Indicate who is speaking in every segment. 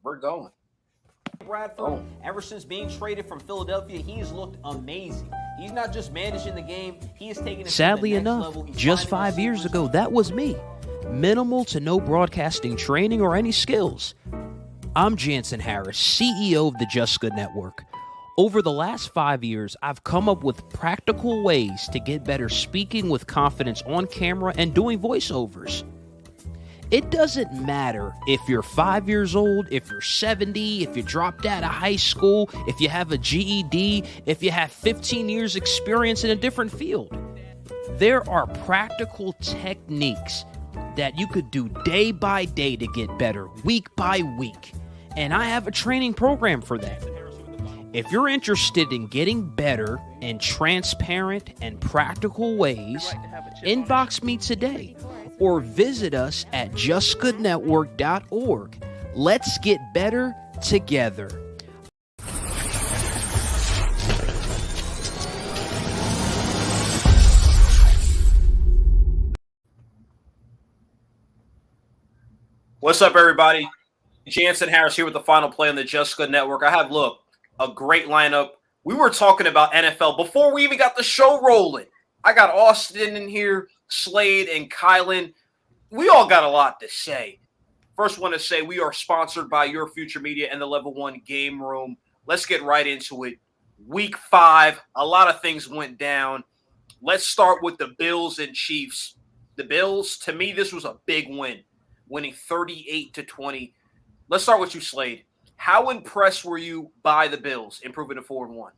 Speaker 1: We're going.
Speaker 2: Bradford, ever since being traded from Philadelphia, he's looked amazing. He's not just managing the game, he is taking it
Speaker 3: Sadly
Speaker 2: to the next
Speaker 3: enough,
Speaker 2: level.
Speaker 3: just 5 years ago, that was me. Minimal to no broadcasting training or any skills. I'm Jansen Harris, CEO of the Just Good Network. Over the last 5 years, I've come up with practical ways to get better speaking with confidence on camera and doing voiceovers. It doesn't matter if you're 5 years old, if you're 70, if you dropped out of high school, if you have a GED, if you have 15 years experience in a different field. There are practical techniques that you could do day by day to get better, week by week. And I have a training program for that. If you're interested in getting better in transparent and practical ways, inbox me today or visit us at justgoodnetwork.org. Let's get better together.
Speaker 1: What's up, everybody? Jansen Harris here with the final play on the Just Good Network. I have, a great lineup. We were talking about NFL before we even got the show rolling. I got Austin in here, Slade, and Kylan. We all got a lot to say. First, want to say we are sponsored by Your Future Media and the Level 1 Game Room. Let's get right into it. Week 5, a lot of things went down. Let's start with the Bills and Chiefs. The Bills, to me, this was a big win, winning 38-20. Let's start with you, Slade. How impressed were you by the Bills improving to 4-1?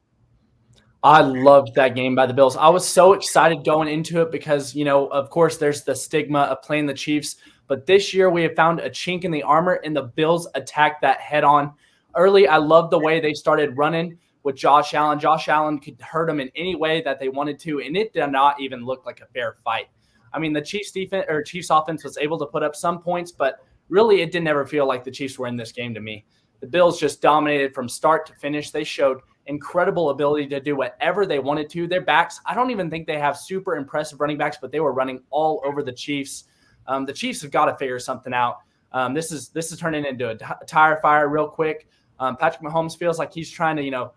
Speaker 4: I loved that game by the Bills. I was so excited going into it because, of course, there's the stigma of playing the Chiefs. But this year we have found a chink in the armor, and the Bills attacked that head on. Early, I loved the way they started running with Josh Allen. Josh Allen could hurt them in any way that they wanted to, and it did not even look like a fair fight. I mean, the Chiefs offense was able to put up some points, but really it didn't ever feel like the Chiefs were in this game to me. The Bills just dominated from start to finish. They showed incredible ability to do whatever they wanted to. Their backs, I don't even think they have super impressive running backs, but they were running all over the Chiefs. The Chiefs have got to figure something out. This is turning into a tire fire real quick. Patrick Mahomes feels like he's trying to,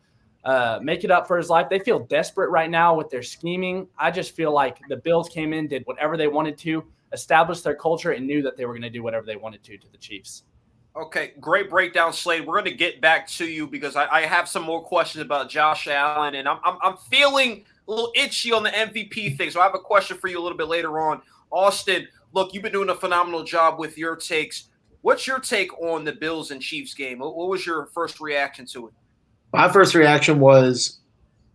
Speaker 4: make it up for his life. They feel desperate right now with their scheming. I just feel like the Bills came in, did whatever they wanted to, established their culture, and knew that they were going to do whatever they wanted to the Chiefs.
Speaker 1: Okay, great breakdown, Slade. We're going to get back to you because I have some more questions about Josh Allen, and I'm feeling a little itchy on the MVP thing, so I have a question for you a little bit later on. Austin, look, you've been doing a phenomenal job with your takes. What's your take on the Bills and Chiefs game? What was your first reaction to it?
Speaker 5: My first reaction was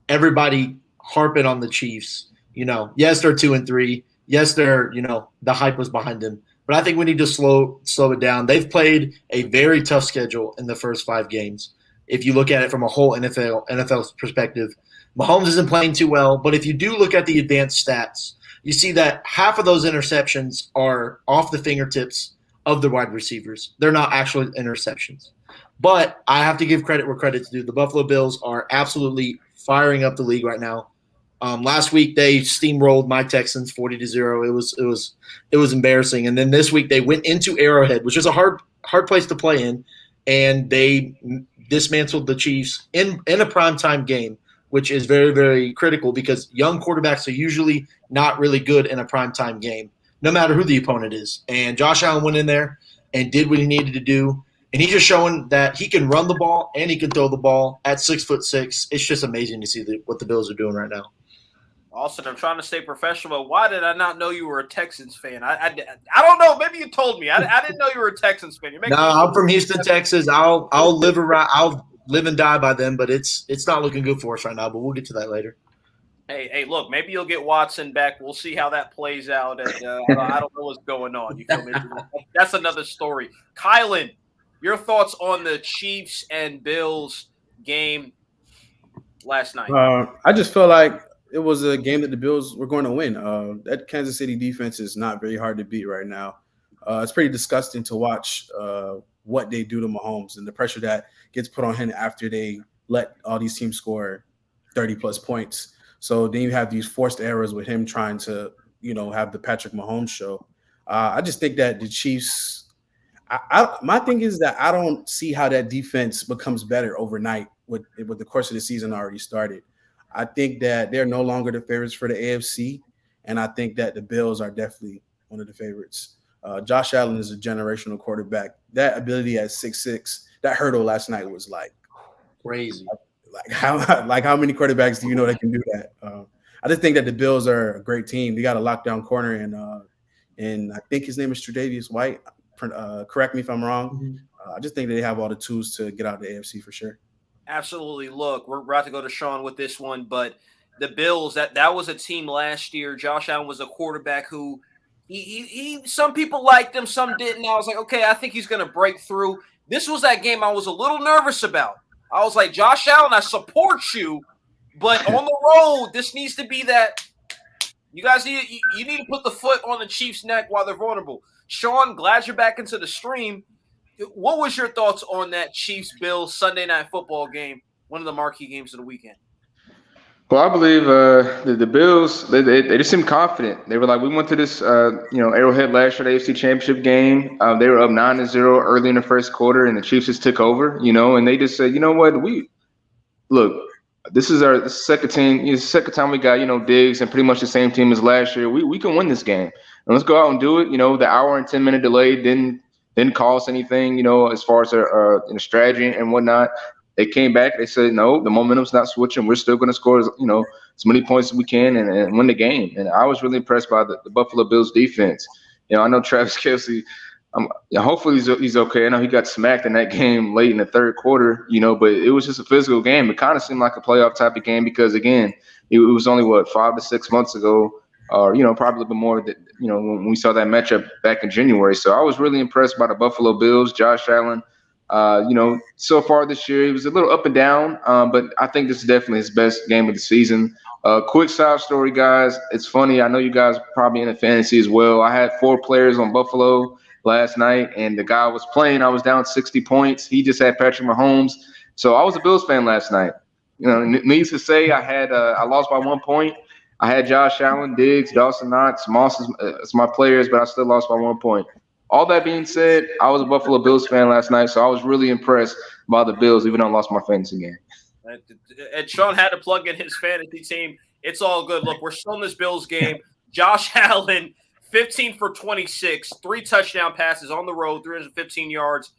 Speaker 5: everybody harping on the Chiefs. Yes, they're 2-3. Yes, they're, the hype was behind them. But I think we need to slow it down. They've played a very tough schedule in the first 5 games. If you look at it from a whole NFL perspective, Mahomes isn't playing too well. But if you do look at the advanced stats, you see that half of those interceptions are off the fingertips of the wide receivers. They're not actual interceptions. But I have to give credit where credit's due. The Buffalo Bills are absolutely firing up the league right now. Last week they steamrolled my Texans 40-0. It was embarrassing. And then this week they went into Arrowhead, which is a hard place to play in, and they dismantled the Chiefs in a primetime game, which is very, very critical because young quarterbacks are usually not really good in a primetime game, no matter who the opponent is. And Josh Allen went in there and did what he needed to do. And he's just showing that he can run the ball and he can throw the ball at 6'6". It's just amazing to see what the Bills are doing right now.
Speaker 1: Austin, I'm trying to stay professional. Why did I not know you were a Texans fan? I don't know. Maybe you told me. I didn't know you were a Texans fan.
Speaker 5: No, I'm from Houston, Texas. I'll live and die by them, but it's not looking good for us right now. But we'll get to that later.
Speaker 1: Hey, look, maybe you'll get Watson back. We'll see how that plays out. And, I don't know what's going on. You feel me? That's another story. Kylan, your thoughts on the Chiefs and Bills game last night?
Speaker 6: I just felt like it was a game that the Bills were going to win. That Kansas City defense is not very hard to beat right now. It's pretty disgusting to watch what they do to Mahomes and the pressure that gets put on him after they let all these teams score 30-plus points. So then you have these forced errors with him trying to, have the Patrick Mahomes show. I just think that the Chiefs, My thing is that I don't see how that defense becomes better overnight with the course of the season already started. I think that they're no longer the favorites for the AFC, and I think that the Bills are definitely one of the favorites. Josh Allen is a generational quarterback. That ability at 6'6", that hurdle last night was like
Speaker 5: Crazy.
Speaker 6: Like how many quarterbacks do you know that can do that? I just think that the Bills are a great team. They got a lockdown corner, and I think his name is Tre'Davious White. Correct me if I'm wrong.
Speaker 5: Mm-hmm.
Speaker 6: I just think that they have all the tools to get out the AFC for sure.
Speaker 1: Absolutely. Look, we're about to go to Sean with this one, but the Bills, that was a team last year. Josh Allen was a quarterback who he some people liked him, some didn't. I was like, okay, I think he's going to break through. This was that game I was a little nervous about. I was like, Josh Allen, I support you, but on the road, this needs to be that you guys need to put the foot on the Chiefs' neck while they're vulnerable. Sean, glad you're back into the stream. What was your thoughts on that Chiefs-Bills Sunday Night Football game, one of the marquee games of the weekend?
Speaker 7: Well, I believe the Bills, they just seemed confident. They were like, we went to this, Arrowhead last year, the AFC Championship game. They were up 9-0 early in the first quarter, and the Chiefs just took over, and they just said, you know what, this is our second team. It's the second time we got, Diggs and pretty much the same team as last year. We can win this game. And let's go out and do it. The hour and 10-minute delay didn't cost anything, as far as strategy and whatnot. They came back. They said, no, the momentum's not switching. We're still going to score, as many points as we can and win the game. And I was really impressed by the Buffalo Bills defense. I know Travis Kelce, hopefully he's okay. I know he got smacked in that game late in the third quarter, but it was just a physical game. It kind of seemed like a playoff type of game because, again, it was only, 5 to 6 months ago, or, probably a little bit more, when we saw that matchup back in January. So I was really impressed by the Buffalo Bills, Josh Allen. So far this year, he was a little up and down, but I think this is definitely his best game of the season. Quick side story, guys. It's funny. I know you guys are probably in the fantasy as well. I had 4 players on Buffalo last night, and the guy was playing. I was down 60 points. He just had Patrick Mahomes. So I was a Bills fan last night. Needless to say, I lost by 1 point. I had Josh Allen, Diggs, Dawson Knox, Moss as my players, but I still lost by 1 point. All that being said, I was a Buffalo Bills fan last night, so I was really impressed by the Bills, even though I lost my fantasy game.
Speaker 1: And Sean had to plug in his fantasy team. It's all good. Look, we're still in this Bills game. Josh Allen, 15 for 26, 3 touchdown passes on the road, 315 yards,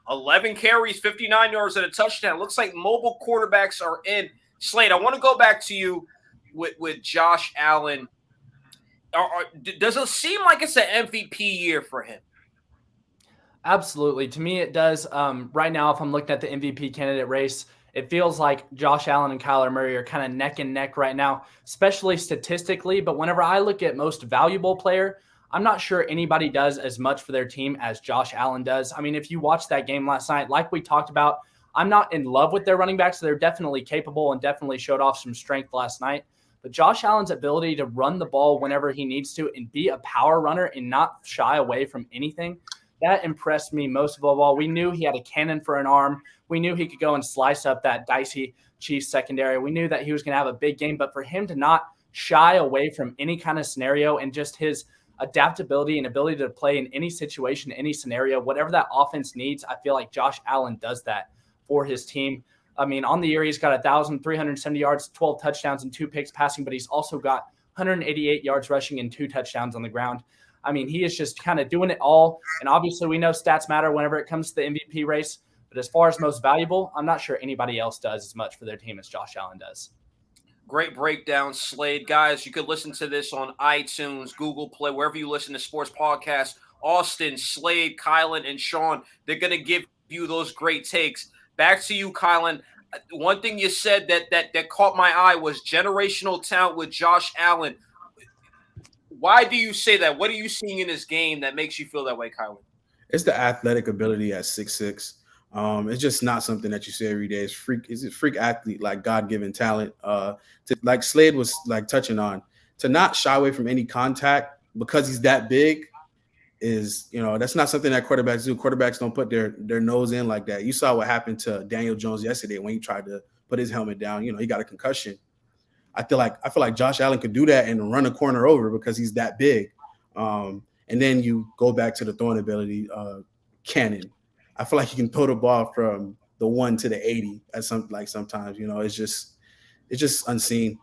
Speaker 1: 11 carries, 59 yards, and a touchdown. Looks like mobile quarterbacks are in. Slade, I want to go back to you with Josh Allen. Does it seem like it's an MVP year for him?
Speaker 4: Absolutely. To me, it does. Right now, if I'm looking at the MVP candidate race, it feels like Josh Allen and Kyler Murray are kind of neck and neck right now, especially statistically. But whenever I look at most valuable player, I'm not sure anybody does as much for their team as Josh Allen does. I mean, if you watched that game last night, like we talked about, I'm not in love with their running backs. They're definitely capable and definitely showed off some strength last night. But Josh Allen's ability to run the ball whenever he needs to and be a power runner and not shy away from anything, that impressed me most of all. We knew he had a cannon for an arm. We knew he could go and slice up that dicey Chiefs secondary. We knew that he was going to have a big game, but for him to not shy away from any kind of scenario and just his adaptability and ability to play in any situation, any scenario, whatever that offense needs, I feel like Josh Allen does that for his team. I mean, on the year, he's got 1,370 yards, 12 touchdowns, and 2 picks passing, but he's also got 188 yards rushing and 2 touchdowns on the ground. I mean, he is just kind of doing it all. And obviously, we know stats matter whenever it comes to the MVP race. But as far as most valuable, I'm not sure anybody else does as much for their team as Josh Allen does.
Speaker 1: Great breakdown, Slade. Guys, you could listen to this on iTunes, Google Play, wherever you listen to sports podcasts. Austin, Slade, Kylan, and Sean, they're going to give you those great takes. Back to you, Kylan. One thing you said that caught my eye was generational talent with Josh Allen. Why do you say that? What are you seeing in this game that makes you feel that way, Kylan?
Speaker 6: It's the athletic ability at 6'6". It's just not something that you see every day. It's a freak athlete, like God-given talent. Like Slade was like touching on, to not shy away from any contact because he's that big is, that's not something that quarterbacks do. Quarterbacks don't put their nose in like that. You saw what happened to Daniel Jones yesterday when he tried to put his helmet down. He got a concussion. I feel like Josh Allen could do that and run a corner over because he's that big. And then you go back to the throwing ability. cannon. I feel like he can throw the ball from the 1 to the 80 at sometimes, it's just unseen.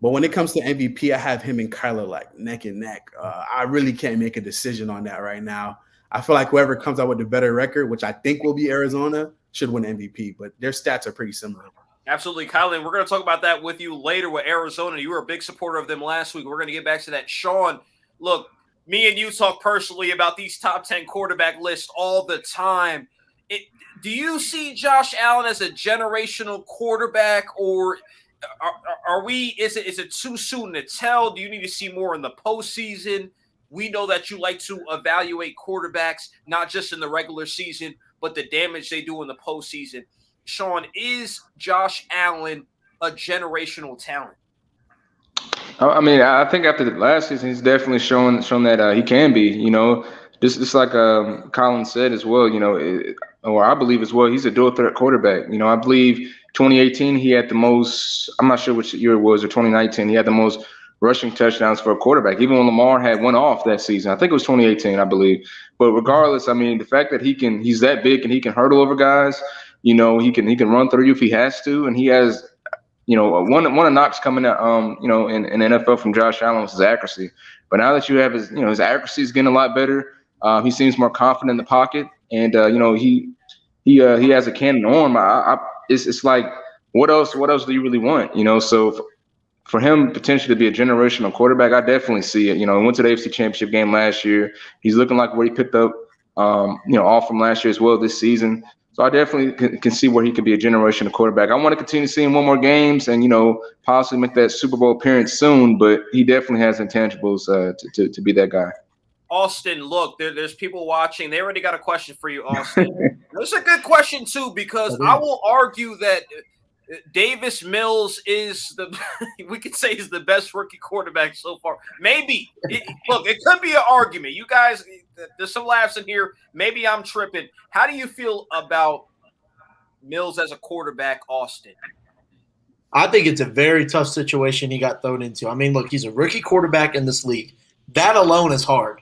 Speaker 6: But when it comes to MVP, I have him and Kyler like neck and neck. I really can't make a decision on that right now. I feel like whoever comes out with the better record, which I think will be Arizona, should win MVP, but their stats are pretty similar.
Speaker 1: Absolutely, Kylan. We're going to talk about that with you later with Arizona. You were a big supporter of them last week. We're going to get back to that. Sean, look, me and you talk personally about these top 10 quarterback lists all the time. Do you see Josh Allen as a generational quarterback, or is it too soon to tell? Do you need to see more in the postseason? We know that you like to evaluate quarterbacks, not just in the regular season, but the damage they do in the postseason. Sean, is Josh Allen a generational talent?
Speaker 7: I mean, I think after the last season, he's definitely shown that he can be. Just like Colin said as well. Or I believe as well, he's a dual threat quarterback. I believe 2018 he had the most. I'm not sure which year it was, or 2019 he had the most rushing touchdowns for a quarterback. Even when Lamar had one off that season, I think it was 2018, I believe. But regardless, I mean, the fact that he's that big and he can hurdle over guys. He can run through you if he has to, and he has. One of the knocks coming out, in NFL from Josh Allen was his accuracy. But now that you have his accuracy is getting a lot better. He seems more confident in the pocket, and he has a cannon arm. It's like, what else do you really want? So for him potentially to be a generational quarterback, I definitely see it. He went to the AFC Championship game last year. He's looking like where he picked up, all from last year as well this season. So I definitely can see where he could be a generational quarterback. I want to continue seeing one more games and, possibly make that Super Bowl appearance soon, but he definitely has intangibles to be that guy.
Speaker 1: Austin, look, there's people watching. They already got a question for you, Austin. That's a good question, too, because I will argue that Davis Mills is we could say is the best rookie quarterback so far. Maybe. Look, it could be an argument. You guys, there's some laughs in here. Maybe I'm tripping. How do you feel about Mills as a quarterback, Austin?
Speaker 5: I think it's a very tough situation he got thrown into. I mean, look, he's a rookie quarterback in this league. That alone is hard.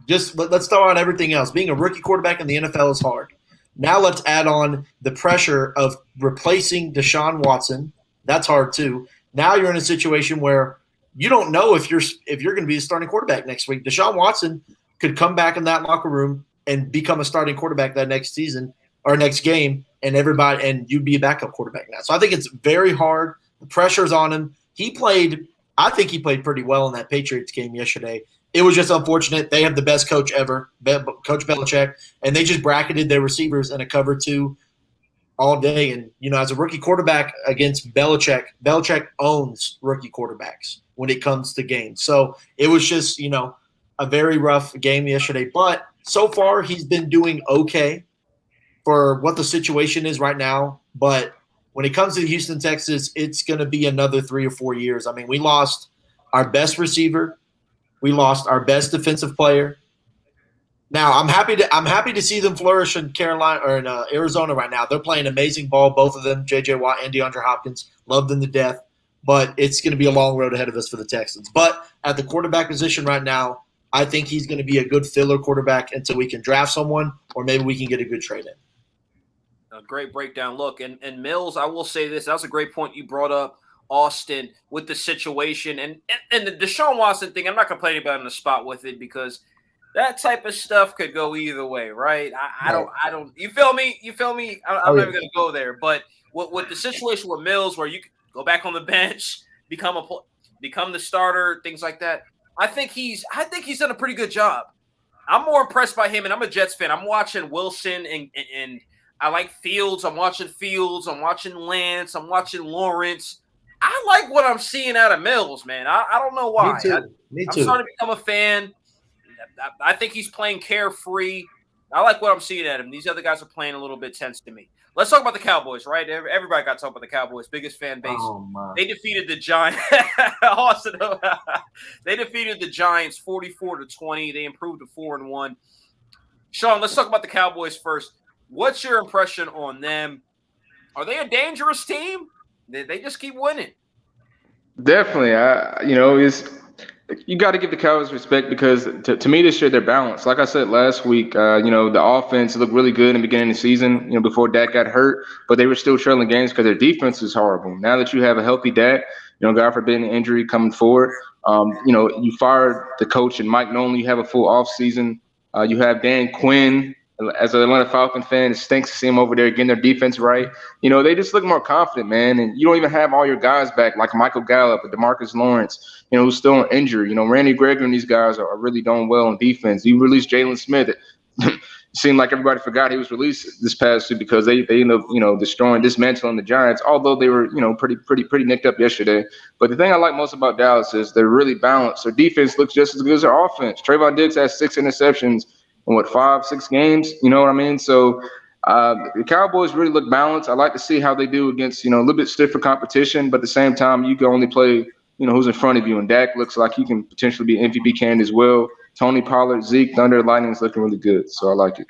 Speaker 5: Just let's throw out everything else. Being a rookie quarterback in the NFL is hard. Now let's add on the pressure of replacing Deshaun Watson. That's hard too. Now you're in a situation where you don't know if you're going to be the starting quarterback next week. Deshaun Watson could come back in that locker room and become a starting quarterback that next season or next game, and you'd be a backup quarterback now. So I think it's very hard. The pressure's on him. I think he played pretty well in that Patriots game yesterday. It was just unfortunate. They have the best coach ever, Coach Belichick, and they just bracketed their receivers in a cover two all day. And, as a rookie quarterback against Belichick owns rookie quarterbacks when it comes to games. So it was just, a very rough game yesterday. But so far he's been doing okay for what the situation is right now. But when it comes to Houston, Texas, it's going to be another 3 or 4 years. I mean, we lost our best receiver. We lost our best defensive player. Now, I'm happy to see them flourish in Carolina or in Arizona right now. They're playing amazing ball, both of them, J.J. Watt and DeAndre Hopkins. Love them to death. But it's going to be a long road ahead of us for the Texans. But at the quarterback position right now, I think he's going to be a good filler quarterback until we can draft someone or maybe we can get a good trade in.
Speaker 1: A great breakdown. Look, and Mills, I will say this. That was a great point you brought up, Austin, with the situation and the Deshaun Watson thing. I'm not going to put anybody on the spot with it because that type of stuff could go either way, right? I don't. You feel me? I'm never going to go there. But with the situation with Mills, where you can go back on the bench, become the starter, things like that. I think he's done a pretty good job. I'm more impressed by him, and I'm a Jets fan. I'm watching Wilson and I like Fields. I'm watching Fields. I'm watching Lance. I'm watching Lawrence. I like what I'm seeing out of Mills, man. I don't know why.
Speaker 5: Me too.
Speaker 1: I'm starting to become a fan. I think he's playing carefree. I like what I'm seeing at him. These other guys are playing a little bit tense to me. Let's talk about the Cowboys, right? Everybody got to talk about the Cowboys. Biggest fan base.
Speaker 5: Oh, my.
Speaker 1: They defeated the Giants. Austin, they defeated the Giants 44-20. They improved to 4-1. Sean, let's talk about the Cowboys first. What's your impression on them? Are they a dangerous team? They just keep winning.
Speaker 7: Definitely. You got to give the Cowboys respect because to me this year they're balanced. Like I said last week, the offense looked really good in the beginning of the season, before Dak got hurt, but they were still trailing games because their defense is horrible. Now that you have a healthy Dak, God forbid an injury coming forward, you fired the coach and Mike Nolan, you have a full offseason. You have Dan Quinn. As an Atlanta Falcon fan, it stinks to see them over there getting their defense right. They just look more confident, man. And you don't even have all your guys back like Michael Gallup and DeMarcus Lawrence, who's still on injury. Randy Gregory and these guys are really doing well on defense. You released Jalen Smith. It seemed like everybody forgot he was released this past week because they ended up, dismantling the Giants, although they were, pretty nicked up yesterday. But the thing I like most about Dallas is they're really balanced. Their defense looks just as good as their offense. Trayvon Diggs has 6 interceptions in 5-6 games, you know what I mean? So the Cowboys really look balanced. I like to see how they do against, a little bit stiffer competition, but at the same time, you can only play, who's in front of you. And Dak looks like he can potentially be MVP candidate as well. Tony Pollard, Zeke, Thunder, Lightning is looking really good. So I like it.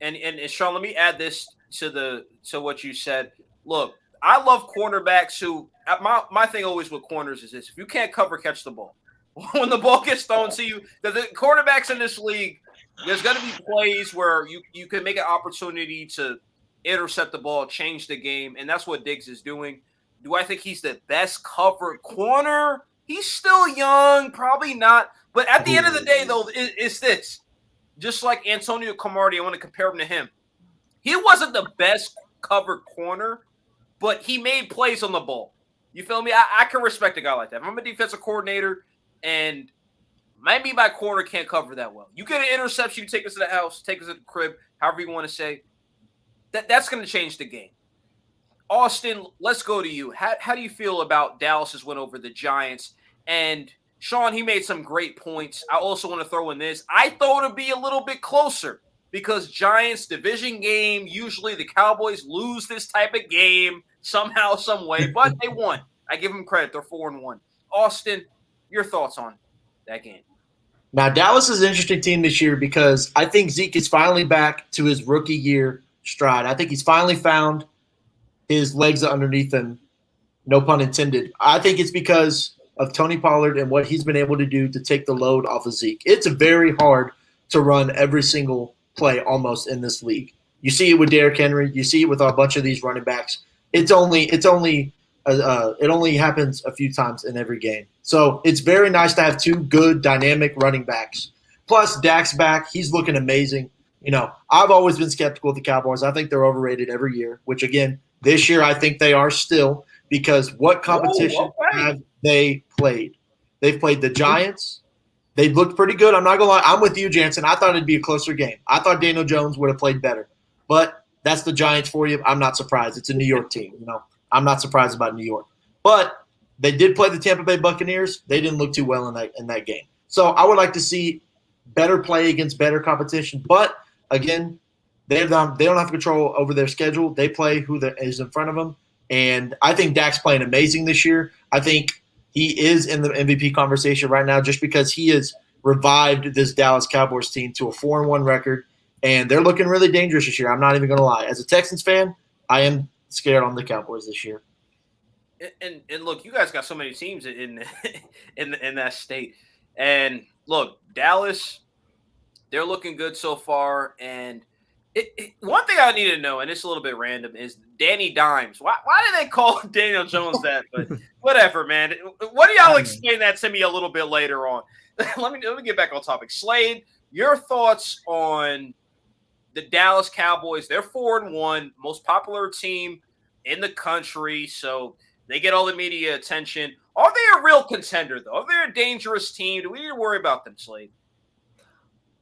Speaker 1: And Sean, let me add this to what you said. Look, I love cornerbacks who my thing always with corners is this: if you can't cover, catch the ball. When the ball gets thrown to you, the quarterbacks in this league, there's going to be plays where you can make an opportunity to intercept the ball, change the game, and that's what Diggs is doing. Do I think he's the best covered corner? He's still young, probably not. But at the end of the day, though, it's this. Just like Antonio Cromartie, I want to compare him to him. He wasn't the best covered corner, but he made plays on the ball. You feel me? I can respect a guy like that. If I'm a defensive coordinator and maybe my corner can't cover that well, you get an interception, you take us to the house, take us to the crib, however you want to say, that's going to change the game. Austin, let's go to you. How do you feel about Dallas's win over the Giants? And Sean, he made some great points. I also want to throw in this. I thought it would be a little bit closer because Giants division game, usually the Cowboys lose this type of game somehow, some way, but they won. I give them credit. They're 4-1. Austin, your thoughts on that game?
Speaker 5: Now, Dallas is an interesting team this year because I think Zeke is finally back to his rookie year stride. I think he's finally found his legs underneath him, no pun intended. I think it's because of Tony Pollard and what he's been able to do to take the load off of Zeke. It's very hard to run every single play almost in this league. You see it with Derrick Henry. You see it with a bunch of these running backs. It only happens a few times in every game. So it's very nice to have two good, dynamic running backs. Plus, Dak's back. He's looking amazing. I've always been skeptical of the Cowboys. I think they're overrated every year, which, again, this year I think they are still because what competition have they played? They've played the Giants. They looked pretty good. I'm not going to lie. I'm with you, Jansen. I thought it'd be a closer game. I thought Daniel Jones would have played better. But that's the Giants for you. I'm not surprised. It's a New York team. I'm not surprised about New York. But they did play the Tampa Bay Buccaneers. They didn't look too well in that game. So I would like to see better play against better competition. But, again, they don't have control over their schedule. They play who is in front of them. And I think Dak's playing amazing this year. I think he is in the MVP conversation right now just because he has revived this Dallas Cowboys team to a 4-1 record. And they're looking really dangerous this year. I'm not even going to lie. As a Texans fan, I am scared on the Cowboys this year.
Speaker 1: And look, you guys got so many teams in that state. And look, Dallas, they're looking good so far. And one thing I need to know, and it's a little bit random, is Danny Dimes. Why do they call Daniel Jones that? But whatever, man. What do y'all explain that to me a little bit later on? Let me get back on topic. Slade, your thoughts on the Dallas Cowboys? They're 4-1, most popular team in the country, so they get all the media attention. Are they a real contender, though? Are they a dangerous team? Do we need to worry about them, Slade?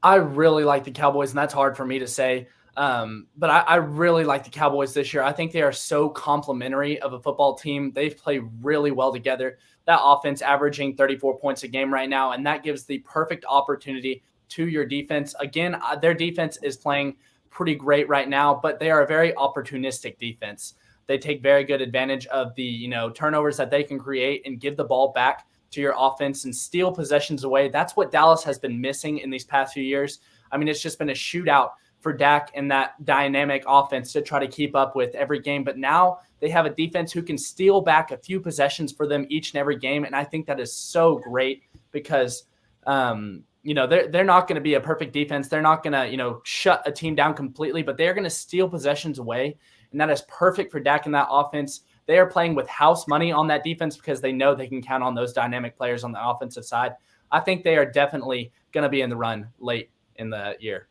Speaker 4: I really like the Cowboys, and that's hard for me to say. But I really like the Cowboys this year. I think they are so complimentary of a football team. They play really well together. That offense averaging 34 points a game right now, and that gives the perfect opportunity to your defense. Again, their defense is playing pretty great right now, but they are a very opportunistic defense. They take very good advantage of the turnovers that they can create and give the ball back to your offense and steal possessions away. That's what Dallas has been missing in these past few years. I mean, it's just been a shootout for Dak and that dynamic offense to try to keep up with every game. But now they have a defense who can steal back a few possessions for them each and every game. And I think that is so great because they're not going to be a perfect defense. They're not going to shut a team down completely, but they're going to steal possessions away, and that is perfect for Dak in that offense. They are playing with house money on that defense because they know they can count on those dynamic players on the offensive side. I think they are definitely going to be in the run late in the year.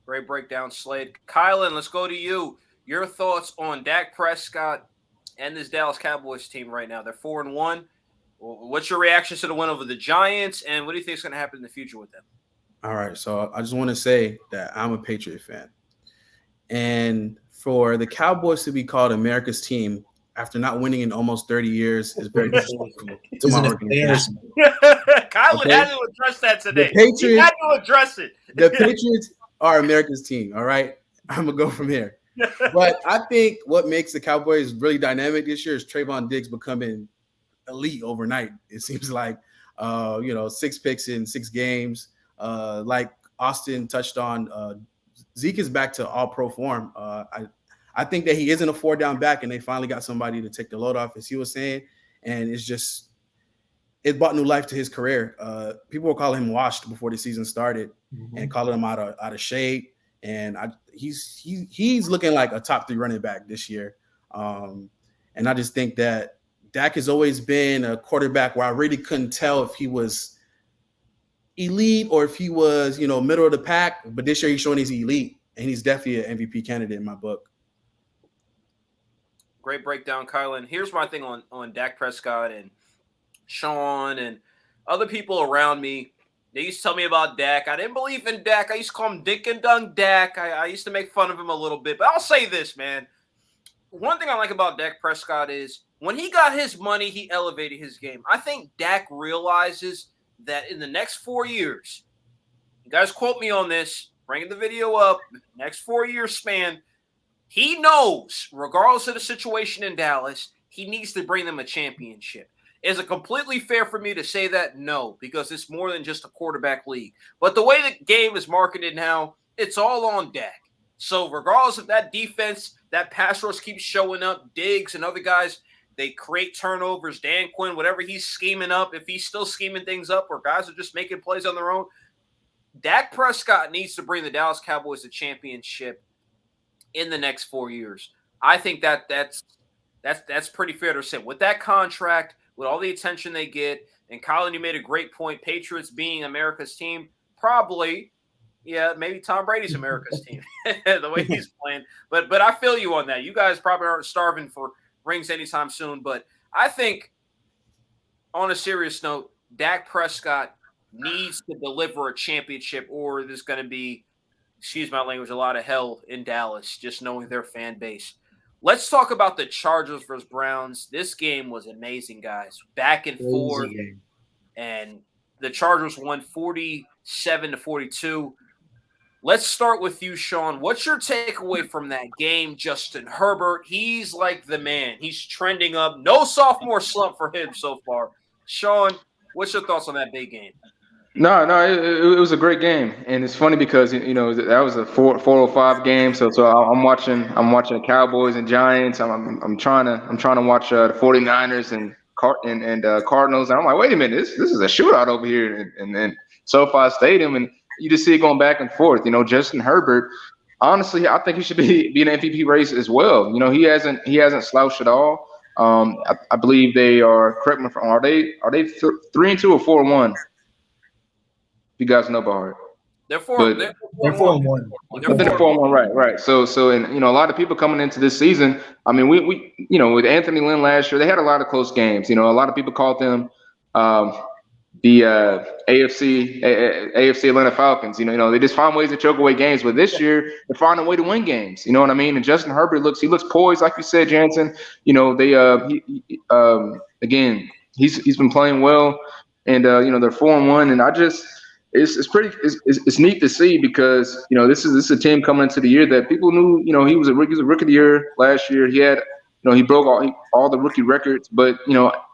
Speaker 1: Great breakdown, Slade. Kylan, let's go to you. Your thoughts on Dak Prescott and this Dallas Cowboys team right now? They're 4-1. What's your reaction to the win over the Giants, and what do you think is going to happen in the future with them?
Speaker 6: All right, so I just want to say that I'm a Patriot fan. And for the Cowboys to be called America's team after not winning in almost 30 years is very disrespectful to my organization.
Speaker 1: Kylan had to address that today. He had to address it.
Speaker 6: The Patriots are America's team, all right? I'm going to go from here. But I think what makes the Cowboys really dynamic this year is Trayvon Diggs becoming elite overnight. It seems like, 6 picks in 6 games. Like Austin touched on, Zeke is back to all-pro form. I think that he isn't a 4-down back, and they finally got somebody to take the load off, as he was saying. And it brought new life to his career. People were calling him washed before the season started and calling him out of shape. And he's looking like a top 3 running back this year. And I just think that Dak has always been a quarterback where I really couldn't tell if he was elite or if he was, middle of the pack. But this year he's showing he's elite, and he's definitely an MVP candidate in my book.
Speaker 1: Great breakdown, Kylan. Here's my thing on Dak Prescott and Sean and other people around me. They used to tell me about Dak. I didn't believe in Dak. I used to call him Dink and Dunk Dak. I used to make fun of him a little bit. But I'll say this, man. One thing I like about Dak Prescott is when he got his money, he elevated his game. I think Dak realizes that in the next 4 years, you guys quote me on this, bringing the video up, next 4-year span, he knows, regardless of the situation in Dallas, he needs to bring them a championship. Is it completely fair for me to say that? No, because it's more than just a quarterback league. But the way the game is marketed now, it's all on Dak. So regardless of that defense, that pass rush keeps showing up, Diggs and other guys, they create turnovers, Dan Quinn, whatever he's scheming up, if he's still scheming things up or guys are just making plays on their own, Dak Prescott needs to bring the Dallas Cowboys a championship in the next 4 years. I think that's pretty fair to say. With that contract, with all the attention they get, and Colin, you made a great point, Patriots being America's team, probably, yeah, maybe Tom Brady's America's team, the way he's playing. But I feel you on that. You guys probably aren't starving for rings anytime soon. But I think, on a serious note, Dak Prescott needs to deliver a championship, or there's going to be, excuse my language, a lot of hell in Dallas, just knowing their fan base. Let's talk about the Chargers versus Browns. This game was amazing, guys. Back and forth. And the Chargers won 47-42. Let's start with you, Sean. What's your takeaway from that game? Justin Herbert, he's like the man. He's trending up. No sophomore slump for him so far. Sean, what's your thoughts on that big game?
Speaker 7: No, it was a great game, and it's funny because that was a 4:05 game. So I'm watching the Cowboys and Giants. I'm trying to watch the 49ers and Cardinals. And I'm like, wait a minute, this is a shootout over here, and then SoFi Stadium, and you just see it going back and forth. Justin Herbert, honestly, I think he should be an MVP race as well. He hasn't slouched at all. I believe they are. Correct me if I'm wrong. Are they 3-2 or 4-1? You guys know about it.
Speaker 1: They're 4-1.
Speaker 5: They're 4-1.
Speaker 7: They're 4-1, right. So and a lot of people coming into this season. I mean, we with Anthony Lynn last year, they had a lot of close games. A lot of people called them the AFC Atlanta Falcons. They just find ways to choke away games. But this year, they're finding a way to win games. You know what I mean? And Justin Herbert looks poised, like you said, Jansen. Again, he's been playing well, and they're 4-1, and I just. It's neat to see because this is a team coming into the year that people knew he was a rookie of the year last year. He had he broke all the rookie records, but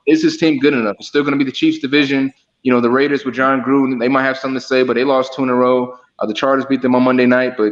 Speaker 7: is his team good enough? It's still going to be the Chiefs division. The Raiders with John Gruden, they might have something to say, but they lost 2 in a row. The Chargers beat them on Monday night, but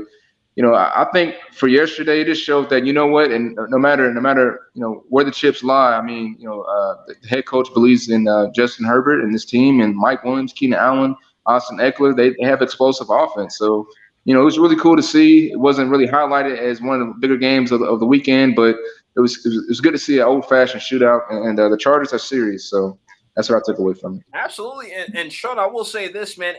Speaker 7: I think for yesterday, it just showed that, you know what, and no matter, where the chips lie, I mean, the head coach believes in Justin Herbert and this team, and Mike Williams, Keenan Allen, Austin Eckler. They have explosive offense. So, it was really cool to see. It wasn't really highlighted as one of the bigger games of the weekend, but it was good to see an old-fashioned shootout, and the Chargers are serious. So that's what I took away from it.
Speaker 1: Absolutely. And Sean, I will say this, man.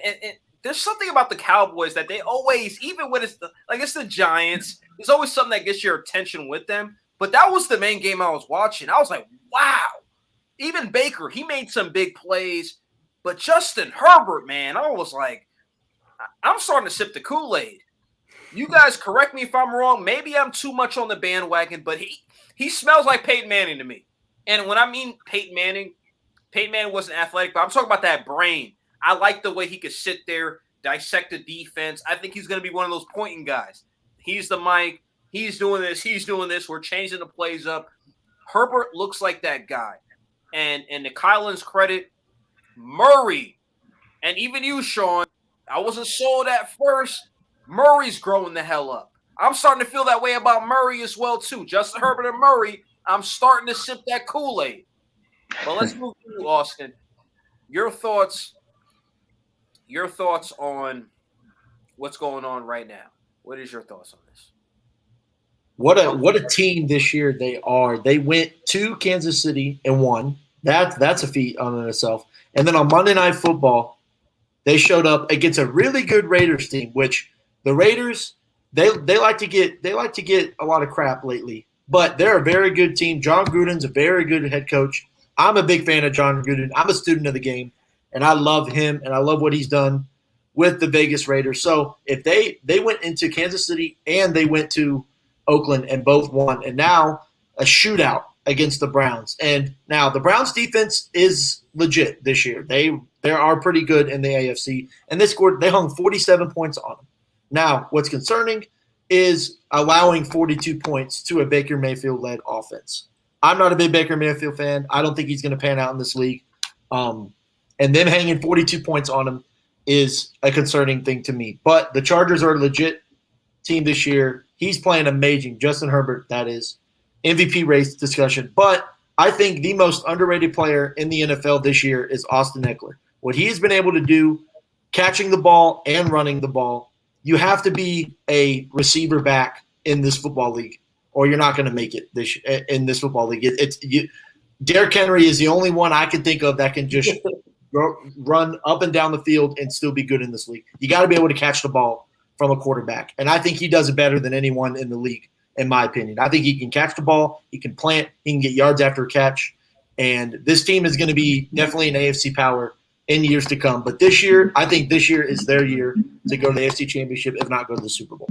Speaker 1: There's something about the Cowboys that they always, even when it's the Giants, there's always something that gets your attention with them. But that was the main game I was watching. I was like, wow. Even Baker, he made some big plays. But Justin Herbert, man, I was like, I'm starting to sip the Kool-Aid. You guys correct me if I'm wrong. Maybe I'm too much on the bandwagon, but he smells like Peyton Manning to me. And when I mean Peyton Manning wasn't athletic, but I'm talking about that brain. I like the way he could sit there, dissect the defense. I think he's going to be one of those pointing guys. He's the Mike. He's doing this. We're changing the plays up. Herbert looks like that guy. And to Kylan's credit, Murray, and even you, Sean, I wasn't sold at first. Murray's growing the hell up. I'm starting to feel that way about Murray as well, too. Justin Herbert and Murray, I'm starting to sip that Kool-Aid. But let's move to you, Austin. Your thoughts on what's going on right now. What is your thoughts on this?
Speaker 5: What a team this year they are. They went to Kansas City and won. That's a feat on in itself. And then on Monday Night Football, they showed up against a really good Raiders team, which the Raiders they like to get a lot of crap lately. But they're a very good team. John Gruden's a very good head coach. I'm a big fan of John Gruden. I'm a student of the game. And I love him, and I love what he's done with the Vegas Raiders. So if they went into Kansas City and they went to Oakland and both won, and now a shootout against the Browns. And now the Browns defense is legit this year. They are pretty good in the AFC, and they hung 47 points on them. Now, what's concerning is allowing 42 points to a Baker Mayfield-led offense. I'm not a big Baker Mayfield fan. I don't think he's going to pan out in this league. And them hanging 42 points on him is a concerning thing to me. But the Chargers are a legit team this year. He's playing amazing. Justin Herbert, that is. MVP race discussion. But I think the most underrated player in the NFL this year is Austin Eckler. What he has been able to do, catching the ball and running the ball, you have to be a receiver back in this football league, or you're not going to make it in this football league. Derrick Henry is the only one I can think of that can just – run up and down the field and still be good in this league. You got to be able to catch the ball from a quarterback. And I think he does it better than anyone in the league, in my opinion. I think he can catch the ball. He can plant. He can get yards after a catch. And this team is going to be definitely an AFC power in years to come. But this year, I think this year is their year to go to the AFC Championship, if not go to the Super Bowl.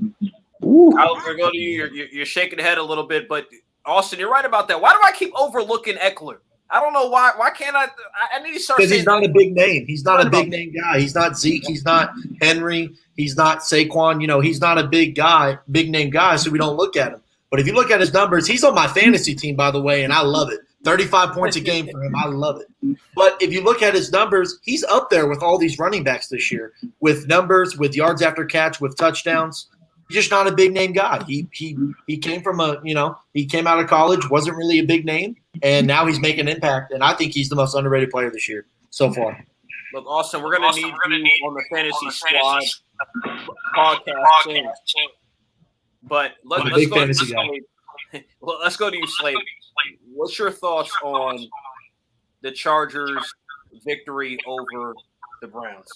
Speaker 1: I'll go to you. You're shaking the head a little bit. But, Austin, you're right about that. Why do I keep overlooking Eckler? I don't know why. Why can't I? I need to start.
Speaker 5: Because he's not a big name. He's not a big name guy. He's not Zeke. He's not Henry. He's not Saquon. He's not a big name guy. So we don't look at him. But if you look at his numbers, he's on my fantasy team, by the way, and I love it. 35 points a game for him. I love it. But if you look at his numbers, he's up there with all these running backs this year with numbers, with yards after catch, with touchdowns. He's just not a big name guy. He came from he came out of college, wasn't really a big name, and now he's making an impact. And I think he's the most underrated player this year so far.
Speaker 1: Look, Austin, we're going to need you on the fantasy squad podcast soon. But let's go to Slade. Well, let's go to you, Slade. What's your thoughts on the Chargers' victory over the Browns?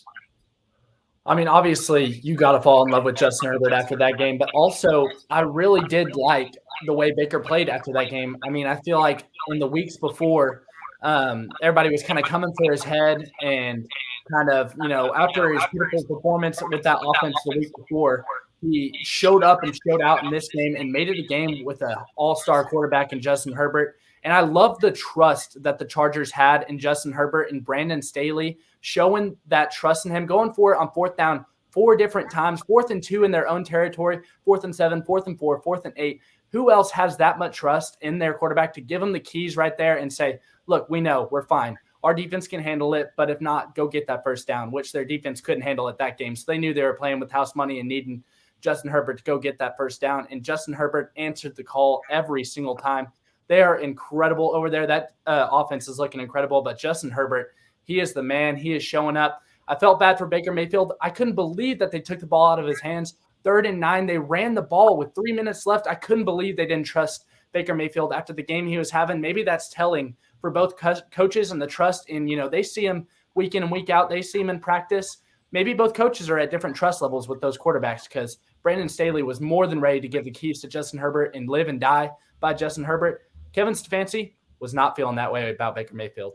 Speaker 4: I mean, obviously, you got to fall in love with Justin Herbert after that game. But also, I really did like the way Baker played after that game. I mean, I feel like in the weeks before, everybody was kind of coming for his head and kind of, after his beautiful performance with that offense the week before, he showed up and showed out in this game and made it a game with an all-star quarterback in Justin Herbert. And I love the trust that the Chargers had in Justin Herbert and Brandon Staley, showing that trust in him, going for it on fourth down 4 different times, 4th and 2 in their own territory, 4th and 7, 4th and 4, 4th and 8. Who else has that much trust in their quarterback to give them the keys right there and say, look, we know we're fine. Our defense can handle it, but if not, go get that first down, which their defense couldn't handle at that game. So they knew they were playing with house money and needing Justin Herbert to go get that first down. And Justin Herbert answered the call every single time. They are incredible over there. That offense is looking incredible. But Justin Herbert, he is the man. He is showing up. I felt bad for Baker Mayfield. I couldn't believe that they took the ball out of his hands. 3rd and 9, they ran the ball with 3 minutes left. I couldn't believe they didn't trust Baker Mayfield after the game he was having. Maybe that's telling for both coaches and the trust in, they see him week in and week out. They see him in practice. Maybe both coaches are at different trust levels with those quarterbacks because Brandon Staley was more than ready to give the keys to Justin Herbert and live and die by Justin Herbert. Kevin Stefanski was not feeling that way about Baker Mayfield.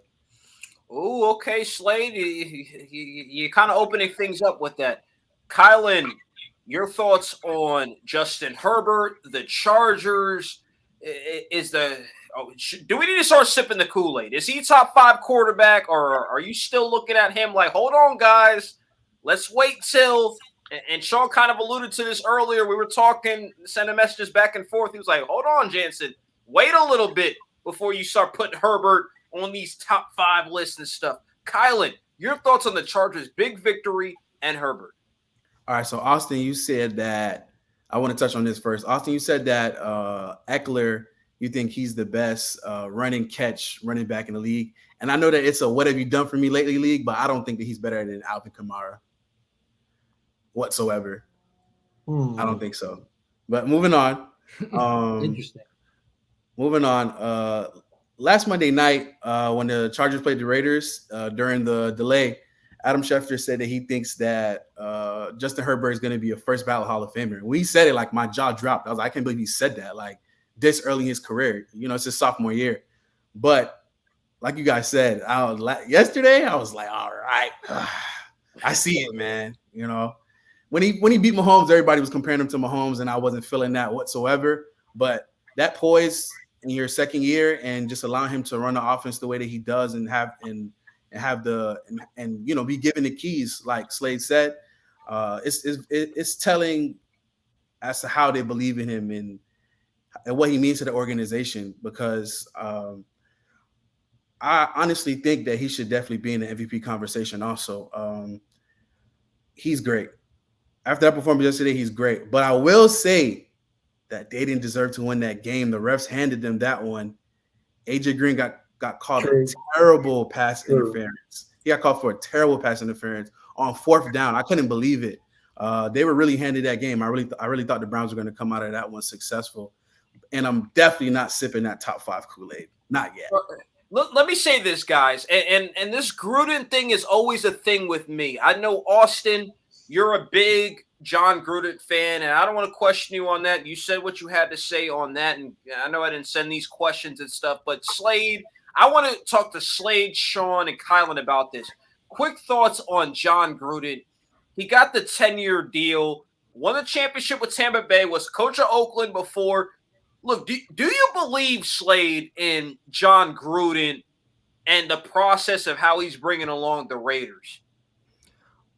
Speaker 1: Oh, okay, Slade. You're kind of opening things up with that. Kylan, your thoughts on Justin Herbert, the Chargers? Do we need to start sipping the Kool-Aid? Is he top 5 quarterback, or are you still looking at him like, hold on, guys, let's wait till? And Sean kind of alluded to this earlier. We were talking, sending messages back and forth. He was like, hold on, Jansen, wait a little bit before you start putting Herbert on these top 5 lists and stuff. Kylan, your thoughts on the Chargers' big victory and Herbert?
Speaker 6: All right, so Austin, you said that – I want to touch on this first. Austin, you said that Eckler, you think he's the best running back in the league. And I know that it's a what have you done for me lately league, but I don't think that he's better than Alvin Kamara whatsoever. I don't think so. But moving on.
Speaker 5: Interesting.
Speaker 6: Moving on. Last Monday night, when the Chargers played the Raiders during the delay, Adam Schefter said that he thinks that Justin Herbert is going to be a first ballot Hall of Famer. When he said it, like my jaw dropped. I was like, I can't believe he said that like this early in his career. It's his sophomore year. But like you guys said, yesterday I was like, all right, I see it, man. When he beat Mahomes, everybody was comparing him to Mahomes, and I wasn't feeling that whatsoever. But that poise in your second year and just allowing him to run the offense the way that he does and be given the keys, like Slade said, it's telling as to how they believe in him and what he means to the organization. Because I honestly think that he should definitely be in the MVP conversation. Also, he's great. After that performance yesterday, he's great. But I will say that they didn't deserve to win that game. The refs handed them that one. AJ Green got called a terrible pass interference. He got called for a terrible pass interference on 4th down. I couldn't believe it. They were really handed that game. I really thought the Browns were going to come out of that one successful. And I'm definitely not sipping that top 5 Kool-Aid. Not yet.
Speaker 1: Let me say this, guys. And this Gruden thing is always a thing with me. I know, Austin, you're a big John Gruden fan, and I don't want to question you on that. You said what you had to say on that, and I know I didn't send these questions and stuff, but Slade, I want to talk to Slade, Sean, and Kylan about this. Quick thoughts on John Gruden. He got the 10-year deal, won the championship with Tampa Bay, was coach of Oakland before. Look, do you believe, Slade, in John Gruden and the process of how he's bringing along the Raiders?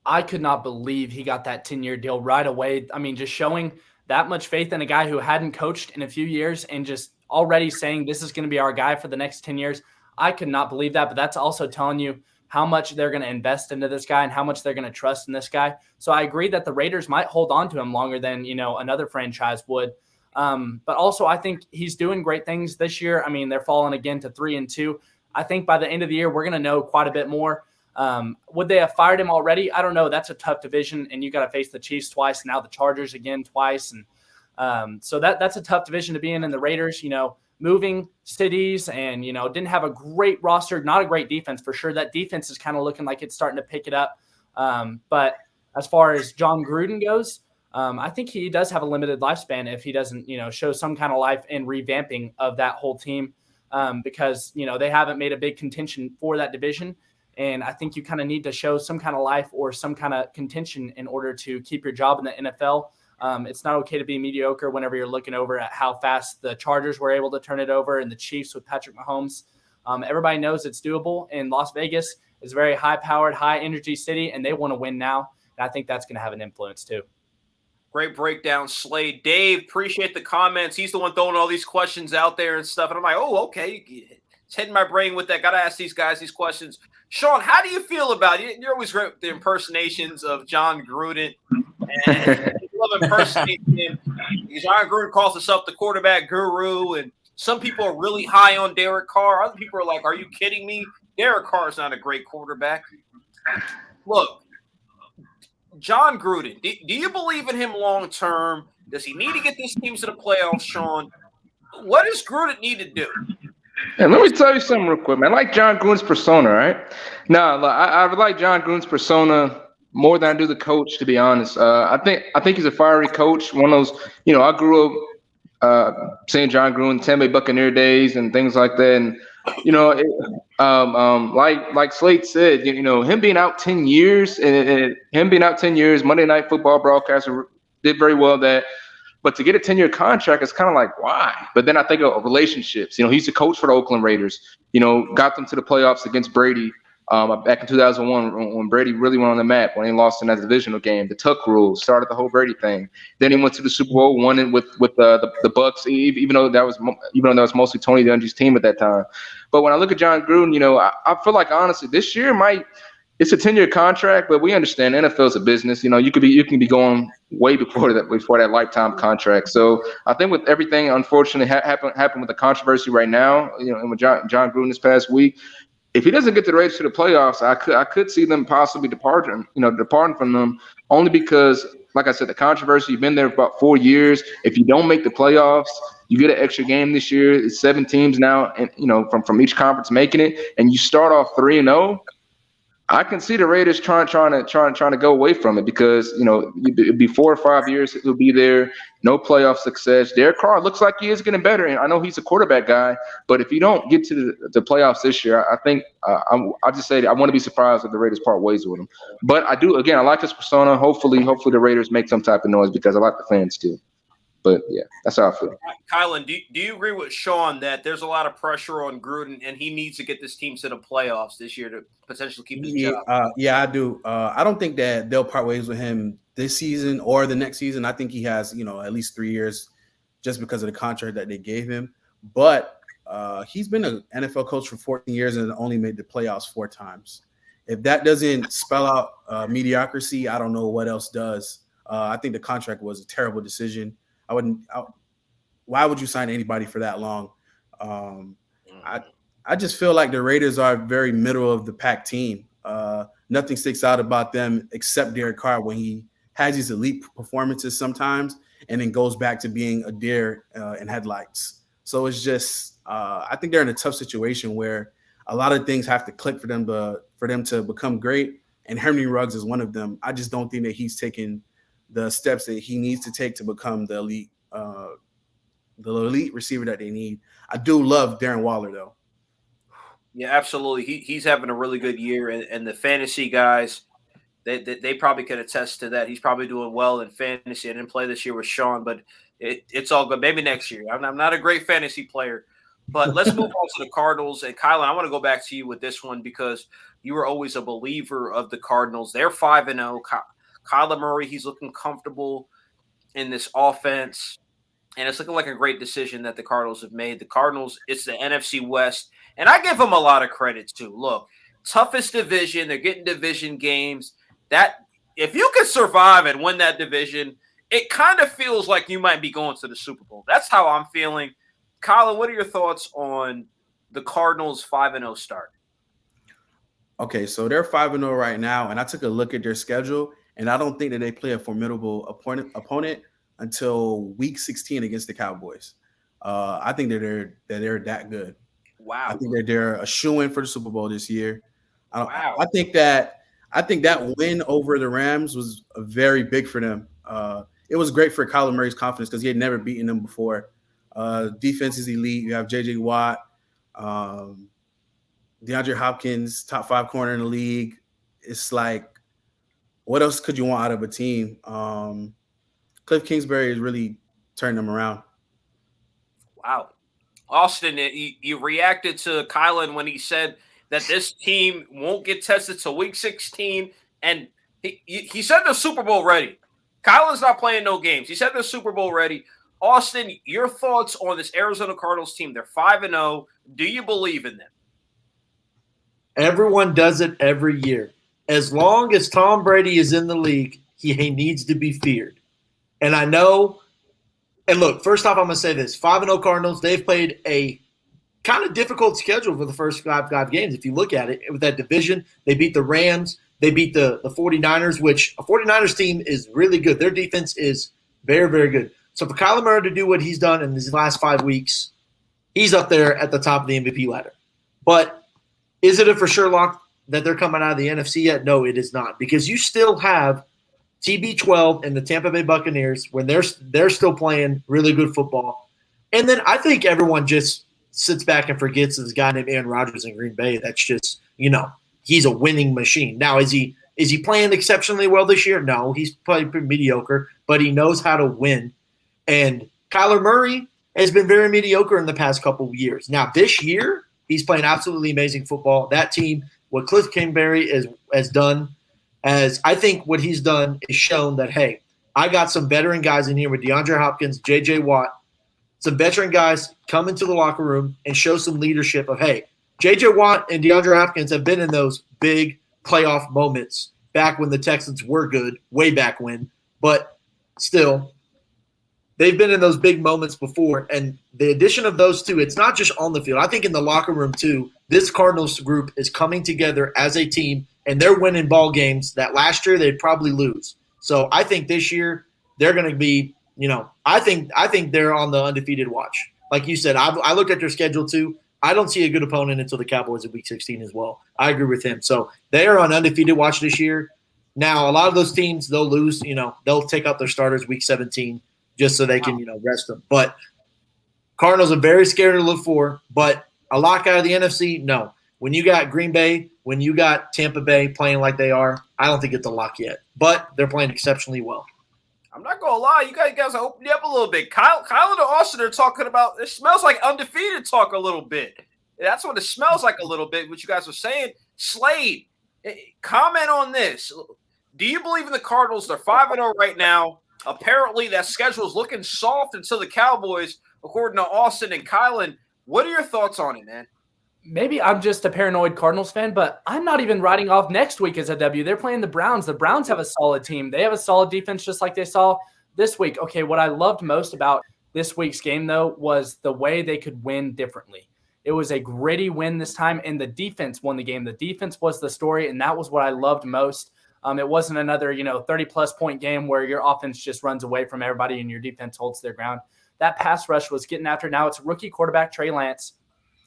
Speaker 4: I could not believe he got that 10-year deal right away. I mean, just showing that much faith in a guy who hadn't coached in a few years and just already saying this is going to be our guy for the next 10 years. I could not believe that, but that's also telling you how much they're going to invest into this guy and how much they're going to trust in this guy. So I agree that the Raiders might hold on to him longer than, another franchise would. But also I think he's doing great things this year. I mean, they're falling again to 3-2. I think by the end of the year, we're going to know quite a bit more. Would they have fired him already? I don't know. That's a tough division, and you got to face the Chiefs twice, now the Chargers again twice. And so that's a tough division to be in. And the Raiders, moving cities and, didn't have a great roster, not a great defense for sure. That defense is kind of looking like it's starting to pick it up. But as far as John Gruden goes, I think he does have a limited lifespan if he doesn't, show some kind of life in revamping of that whole team because, they haven't made a big contention for that division. And I think you kind of need to show some kind of life or some kind of contention in order to keep your job in the NFL. It's not okay to be mediocre whenever you're looking over at how fast the Chargers were able to turn it over and the Chiefs with Patrick Mahomes. Everybody knows it's doable, and Las Vegas is a very high-powered, high-energy city, and they want to win now. And I think that's going to have an influence too.
Speaker 1: Great breakdown, Slade. Dave, appreciate the comments. He's the one throwing all these questions out there and stuff. And I'm like, oh, okay. It's hitting my brain with that. Got to ask these guys these questions. Sean, how do you feel about it? You're always great with the impersonations of John Gruden. And people love impersonating him. John Gruden calls himself the quarterback guru, and some people are really high on Derek Carr. Other people are like, are you kidding me? Derek Carr is not a great quarterback. Look, John Gruden, do you believe in him long term? Does he need to get this team to the playoffs, Sean? What does Gruden need to do?
Speaker 7: And let me tell you something real quick, man. I like John Gruden's persona, right? Now, I like John Gruden's persona more than I do the coach, to be honest. I think he's a fiery coach. One of those, I grew up seeing John Gruden, Tampa Bay Buccaneer days and things like that. And like Slate said, him being out 10 years and him being out 10 years, Monday Night Football broadcaster did very well that. But to get a 10-year contract, it's kind of like, why? But then I think of relationships. He's the coach for the Oakland Raiders. Got them to the playoffs against Brady back in 2001 when Brady really went on the map, when he lost in that divisional game. The Tuck rule started the whole Brady thing. Then he went to the Super Bowl, won it with the Bucks, even though that was mostly Tony Dungy's team at that time. But when I look at John Gruden, I feel like honestly this year it's a 10-year contract, but we understand NFL's a business. You can be going way before that lifetime contract. So I think with everything, unfortunately, happened with the controversy right now, and with John Gruden this past week, if he doesn't get the Raiders to the playoffs, I could see them possibly departing from them, only because, like I said, the controversy, you've been there for about 4 years. If you don't make the playoffs, you get an extra game this year. It's 7 teams now, and from each conference making it, and you start off 3-0. I can see the Raiders trying to go away from it because it'd be 4 or 5 years he'll be there, no playoff success. Derek Carr looks like he is getting better, and I know he's a quarterback guy. But if you don't get to the playoffs this year, I think I just say that I want to be surprised if the Raiders part ways with him. But I do, again, I like his persona. Hopefully the Raiders make some type of noise because I like the fans too. But yeah, that's how I feel.
Speaker 1: Kylan, do you agree with Sean that there's a lot of pressure on Gruden and he needs to get this team to the playoffs this year to potentially keep his job?
Speaker 6: Yeah, I do. I don't think that they'll part ways with him this season or the next season. I think he has, at least 3 years just because of the contract that they gave him. But he's been an NFL coach for 14 years and only made the playoffs 4 times. If that doesn't spell out mediocrity, I don't know what else does. I think the contract was a terrible decision. Why would you sign anybody for that long? I just feel like the Raiders are a very middle of the pack team. Nothing sticks out about them except Derek Carr when he has these elite performances sometimes and then goes back to being a deer in headlights. So it's just I think they're in a tough situation where a lot of things have to click for them to become great. And Henry Ruggs is one of them. I just don't think that he's taken the steps that he needs to take to become the elite receiver that they need. I do love Darren Waller though.
Speaker 1: Yeah, absolutely. He's having a really good year, and the fantasy guys, they probably could attest to that. He's probably doing well in fantasy. I didn't play this year with Sean, but it's all good. Maybe next year. I'm not a great fantasy player, but let's move on to the Cardinals. And Kylan, I want to go back to you with this one because you were always a believer of the Cardinals. They're 5-0. Kyler Murray, he's looking comfortable in this offense, and it's looking like a great decision that the Cardinals have made. The Cardinals, it's the NFC West, and I give them a lot of credit too. Look, toughest division, they're getting division games. That if you can survive and win that division, it kind of feels like you might be going to the Super Bowl. That's how I'm feeling. Kyler, what are your thoughts on the Cardinals' 5-0 start?
Speaker 6: Okay, so they're 5-0 right now, and I took a look at their schedule. And I don't think that they play a formidable opponent until week 16 against the Cowboys. I think that they're that good.
Speaker 1: Wow.
Speaker 6: I think that they're a shoo-in for the Super Bowl this year.
Speaker 1: Wow.
Speaker 6: I think that win over the Rams was very big for them. It was great for Kyler Murray's confidence because he had never beaten them before. Defense is elite. You have J.J. Watt, DeAndre Hopkins, top 5 corner in the league. It's like, what else could you want out of a team? Cliff Kingsbury has really turned them around.
Speaker 1: Wow. Austin, you reacted to Kylan when he said that this team won't get tested till week 16, and he said they're Super Bowl ready. Kylan's not playing no games. He said they're Super Bowl ready. Austin, your thoughts on this Arizona Cardinals team? They're 5-0. Do you believe in them?
Speaker 5: Everyone does it every year. As long as Tom Brady is in the league, he needs to be feared. And I know – and look, first off, I'm going to say this. 5-0 Cardinals, they've played a kind of difficult schedule for the first five games. If you look at it, with that division, they beat the Rams. They beat the 49ers, which a 49ers team is really good. Their defense is very, very good. So for Kyler Murray to do what he's done in these last 5 weeks, he's up there at the top of the MVP ladder. But is it a for sure lock that they're coming out of the NFC yet? No, it is not, because you still have TB12 and the Tampa Bay Buccaneers when they're still playing really good football. And then I think everyone just sits back and forgets this guy named Aaron Rodgers in Green Bay. That's just, he's a winning machine. Now, is he playing exceptionally well this year? No, he's playing pretty mediocre, but he knows how to win. And Kyler Murray has been very mediocre in the past couple of years. Now, this year, he's playing absolutely amazing football. That team, what Cliff Kingsbury has done, as I think what he's done is shown that, hey, I got some veteran guys in here with DeAndre Hopkins, J.J. Watt, some veteran guys come into the locker room and show some leadership of, hey, J.J. Watt and DeAndre Hopkins have been in those big playoff moments back when the Texans were good, way back when. But still, they've been in those big moments before. And the addition of those two, it's not just on the field. I think in the locker room too, this Cardinals group is coming together as a team, and they're winning ball games that last year they'd probably lose. So I think this year they're going to be, I think they're on the undefeated watch. Like you said, I looked at their schedule too. I don't see a good opponent until the Cowboys at Week 16 as well. I agree with him. So they are on undefeated watch this year. Now, a lot of those teams, they'll lose. They'll take out their starters Week 17 just so they can, rest them. But Cardinals are very scared to look for. But a lock out of the NFC, no. When you got Green Bay, when you got Tampa Bay playing like they are, I don't think it's a lock yet. But they're playing exceptionally well.
Speaker 1: I'm not gonna lie, you guys opened up a little bit. Kyle and Austin are talking about. It smells like undefeated talk a little bit. That's what it smells like a little bit. What you guys were saying, Slade, comment on this. Do you believe in the Cardinals? They're 5-0 right now. Apparently, that schedule is looking soft until the Cowboys, according to Austin and Kylan. What are your thoughts on it, man?
Speaker 4: Maybe I'm just a paranoid Cardinals fan, but I'm not even writing off next week as a W. They're playing the Browns. The Browns have a solid team. They have a solid defense just like they saw this week. Okay, what I loved most about this week's game, though, was the way they could win differently. It was a gritty win this time, and the defense won the game. The defense was the story, and that was what I loved most. It wasn't another 30-plus point game where your offense just runs away from everybody and your defense holds their ground. That pass rush was getting after. Now it's rookie quarterback Trey Lance,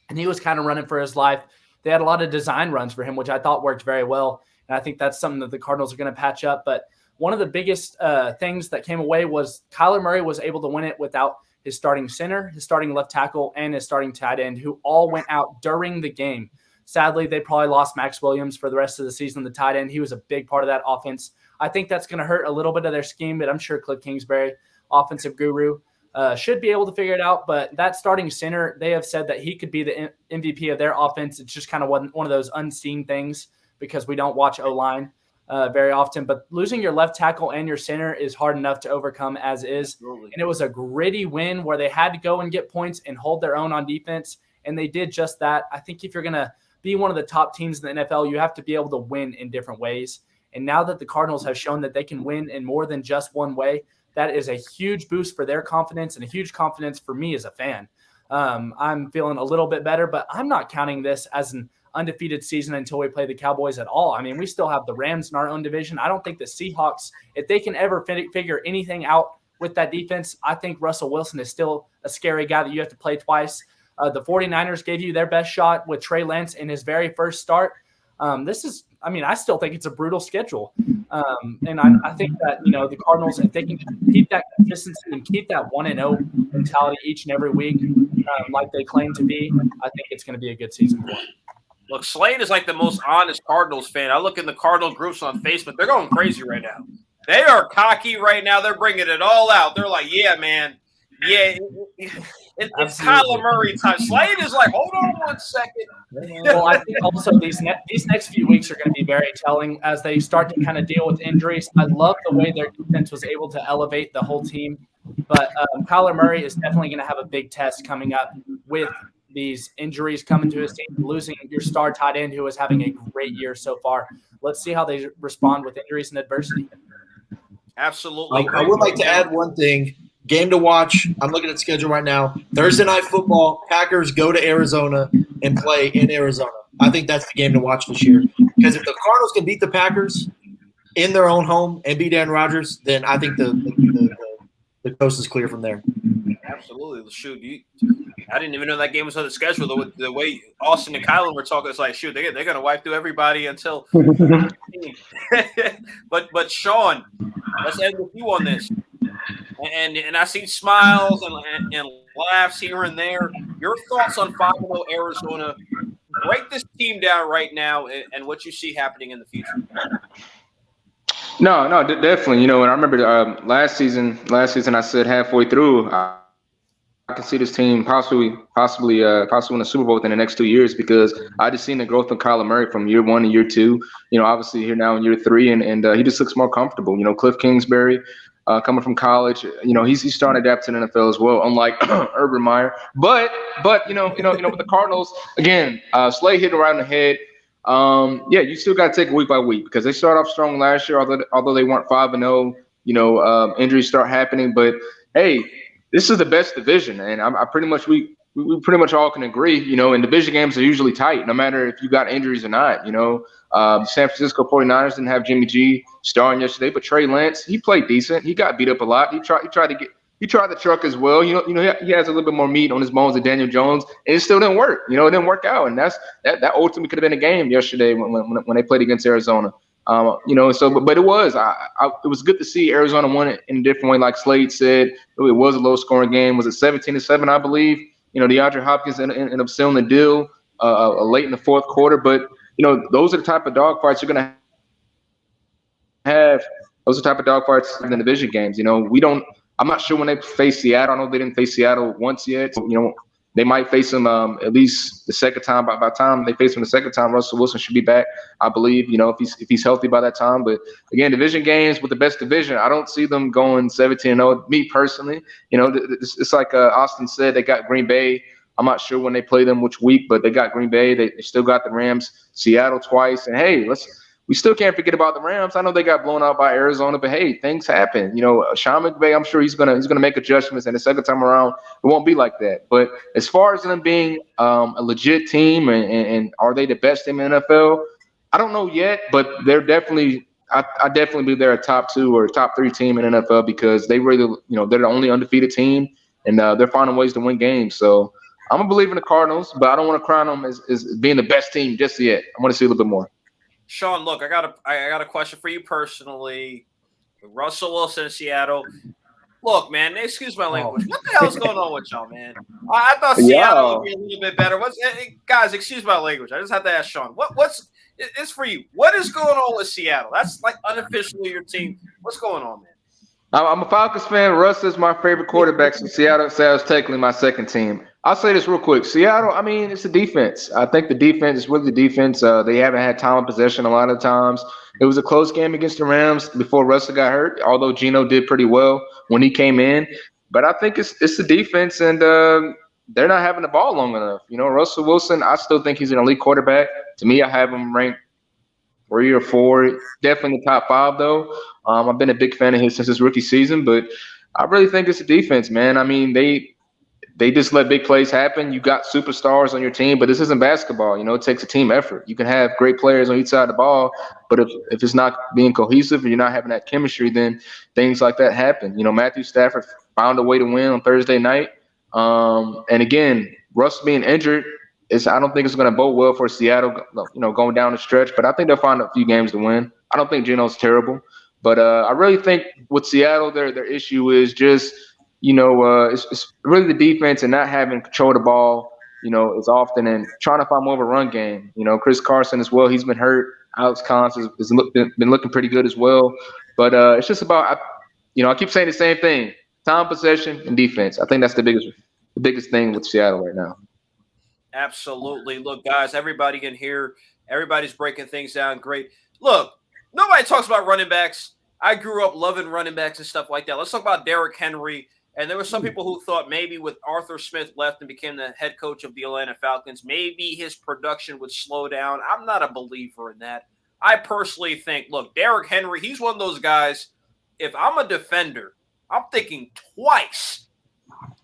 Speaker 4: and he was kind of running for his life. They had a lot of design runs for him, which I thought worked very well. And I think that's something that the Cardinals are going to patch up. But one of the biggest things that came away was Kyler Murray was able to win it without his starting center, his starting left tackle, and his starting tight end, who all went out during the game. Sadly, they probably lost Max Williams for the rest of the season, the tight end. He was a big part of that offense. I think that's going to hurt a little bit of their scheme, but I'm sure Cliff Kingsbury, offensive guru, should be able to figure it out. But that starting center, they have said that he could be the MVP of their offense. It's just kind of one of those unseen things because we don't watch O-line very often. But losing your left tackle and your center is hard enough to overcome as is. Absolutely. And it was a gritty win where they had to go and get points and hold their own on defense, and they did just that. I think if you're going to be one of the top teams in the NFL, you have to be able to win in different ways. And now that the Cardinals have shown that they can win in more than just one way, that is a huge boost for their confidence and a huge confidence for me as a fan. I'm feeling a little bit better, but I'm not counting this as an undefeated season until we play the Cowboys at all. I mean, we still have the Rams in our own division. I don't think the Seahawks, if they can ever figure anything out with that defense, I think Russell Wilson is still a scary guy that you have to play twice. The 49ers gave you their best shot with Trey Lance in his very first start. I still think it's a brutal schedule. And I think that, the Cardinals, if they can keep that consistency and keep that 1-0 mentality each and every week, like they claim to be, I think it's going to be a good season for them.
Speaker 1: Look, Slade is like the most honest Cardinals fan. I look in the Cardinal groups on Facebook. They're going crazy right now. They are cocky right now. They're bringing it all out. They're like, yeah, man. Yeah, it's Kyler Murray time. Slade is like, hold on 1 second.
Speaker 4: Well, I think also these next few weeks are going to be very telling as they start to kind of deal with injuries. I love the way their defense was able to elevate the whole team. But Kyler Murray is definitely going to have a big test coming up with these injuries coming to his team, losing your star tight end who is having a great year so far. Let's see how they respond with injuries and adversity.
Speaker 1: Absolutely.
Speaker 5: I would like to add one thing. Game to watch. I'm looking at the schedule right now. Thursday night football. Packers go to Arizona and play in Arizona. I think that's the game to watch this year. Because if the Cardinals can beat the Packers in their own home and beat Aaron Rodgers, then I think the coast is clear from there.
Speaker 1: Absolutely. Shoot, I didn't even know that game was on the schedule. The way Austin and Kylan were talking, it's like, shoot, they're going to wipe through everybody until. But Sean, let's end with you on this. And I see smiles and laughs here and there. Your thoughts on 5-0 Arizona? Break this team down right now and what you see happening in the future.
Speaker 7: No, definitely. And I remember last season I said halfway through, I can see this team possibly win a Super Bowl within the next 2 years because I just seen the growth of Kyler Murray from year 1 to year 2. Obviously here now in year 3, and he just looks more comfortable. Cliff Kingsbury. Coming from college, he's starting to adapt to the NFL as well, unlike Urban Meyer. But with the Cardinals, again, Slay hit around the head. You still got to take it week by week because they started off strong last year, although they weren't 5-0. Injuries start happening, but hey, this is the best division, and I pretty much we pretty much all can agree. And division games are usually tight, no matter if you got injuries or not. San Francisco 49ers didn't have Jimmy G starting yesterday, but Trey Lance, he played decent. He got beat up a lot. He tried the truck as well. He has a little bit more meat on his bones than Daniel Jones, and it still didn't work. It didn't work out, and that ultimately could have been a game yesterday when they played against Arizona. But it was good to see Arizona win it in a different way. Like Slade said, it was a low scoring game. Was it 17-7, I believe? DeAndre Hopkins ended up sealing the deal late in the fourth quarter, but those are the type of dogfights you're going to have. Those are the type of dogfights in the division games. I'm not sure when they face Seattle. I know they didn't face Seattle once yet. So, they might face them at least the second time. By the time they face him the second time, Russell Wilson should be back, I believe. If he's healthy by that time. But again, division games with the best division, I don't see them going 17-0. Me personally, it's like Austin said, they got Green Bay. I'm not sure when they play them which week, but they got Green Bay. They still got the Rams, Seattle twice, and hey, we still can't forget about the Rams. I know they got blown out by Arizona, but hey, things happen. Sean McVay, I'm sure he's gonna make adjustments, and the second time around, it won't be like that. But as far as them being a legit team and are they the best team in the NFL? I don't know yet, but they're definitely. I definitely believe they're a top 2 or top 3 team in the NFL because they really, they're the only undefeated team, and they're finding ways to win games. So I'm gonna believe in the Cardinals, but I don't want to crown them as being the best team just yet. I want to see a little bit more.
Speaker 1: Sean, look, I got a question for you personally. Russell Wilson in Seattle. Look, man, excuse my language. What the hell is going on with y'all, man? I thought Seattle would be a little bit better. Guys, excuse my language. I just have to ask Sean. It's for you. What is going on with Seattle? That's like unofficially your team. What's going on, man?
Speaker 7: I'm a Falcons fan. Russ is my favorite quarterback, so Seattle's technically my second team. I'll say this real quick. Seattle, it's the defense. I think the defense is really the defense. They haven't had time of possession a lot of times. It was a close game against the Rams before Russell got hurt, although Geno did pretty well when he came in. But I think it's the defense, and they're not having the ball long enough. Russell Wilson, I still think he's an elite quarterback. To me, I have him ranked 3 or 4, definitely in the top 5, though. I've been a big fan of his since his rookie season, but I really think it's the defense, man. They just let big plays happen. You got superstars on your team, but this isn't basketball. It takes a team effort. You can have great players on each side of the ball, but if it's not being cohesive and you're not having that chemistry, then things like that happen. Matthew Stafford found a way to win on Thursday night. And again, Russ being injured, I don't think it's going to bode well for Seattle, going down the stretch, but I think they'll find a few games to win. I don't think Geno's terrible, but I really think with Seattle, their issue is just – it's really the defense and not having control of the ball, as often and trying to find more of a run game. Chris Carson as well. He's been hurt. Alex Collins has been looking pretty good as well. But it's just about, I keep saying the same thing: time, possession, and defense. I think that's the biggest thing with Seattle right now.
Speaker 1: Absolutely. Look, guys, everybody in here, everybody's breaking things down. Great. Look, nobody talks about running backs. I grew up loving running backs and stuff like that. Let's talk about Derrick Henry. And there were some people who thought maybe with Arthur Smith left and became the head coach of the Atlanta Falcons, maybe his production would slow down. I'm not a believer in that. I personally think, look, Derrick Henry, he's one of those guys, if I'm a defender, I'm thinking twice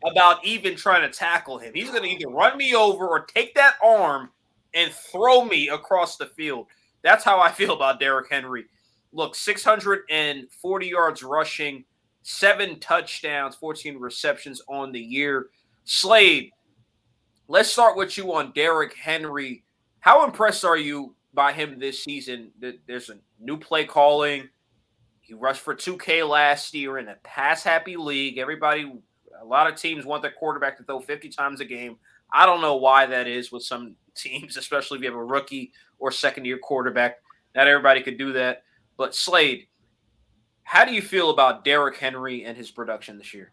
Speaker 1: about even trying to tackle him. He's going to either run me over or take that arm and throw me across the field. That's how I feel about Derrick Henry. Look, 640 yards rushing, 7 touchdowns, 14 receptions on the year. Slade, let's start with you on Derrick Henry. How impressed are you by him this season? There's a new play calling. He rushed for 2K last year in a pass-happy league. A lot of teams want their quarterback to throw 50 times a game. I don't know why that is with some teams, especially if you have a rookie or second-year quarterback. Not everybody could do that. But Slade, how do you feel about Derrick Henry and his production this year?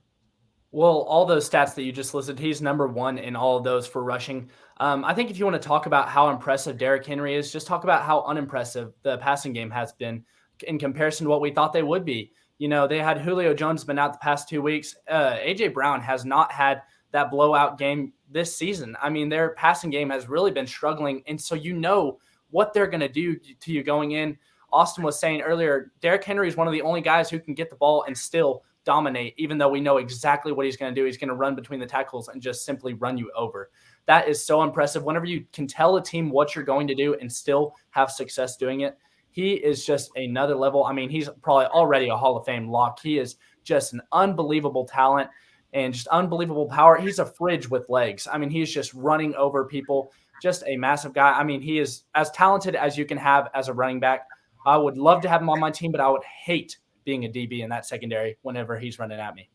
Speaker 4: Well, all those stats that you just listed, he's number one in all of those for rushing. I think if you want to talk about how impressive Derrick Henry is, just talk about how unimpressive the passing game has been in comparison to what we thought they would be. You know, they had Julio Jones been out the past 2 weeks. A.J. Brown has not had that blowout game this season. I mean, their passing game has really been struggling. And so you know what they're going to do to you going in. Austin was saying earlier, Derrick Henry is one of the only guys who can get the ball and still dominate, even though we know exactly what he's going to do. He's going to run between the tackles and just simply run you over. That is so impressive. Whenever you can tell a team what you're going to do and still have success doing it, he is just another level. I mean, he's probably already a Hall of Fame lock. He is just an unbelievable talent and just unbelievable power. He's a fridge with legs. I mean, he's just running over people, just a massive guy. I mean, he is as talented as you can have as a running back. I would love to have him on my team, but I would hate being a DB in that secondary whenever he's running at me.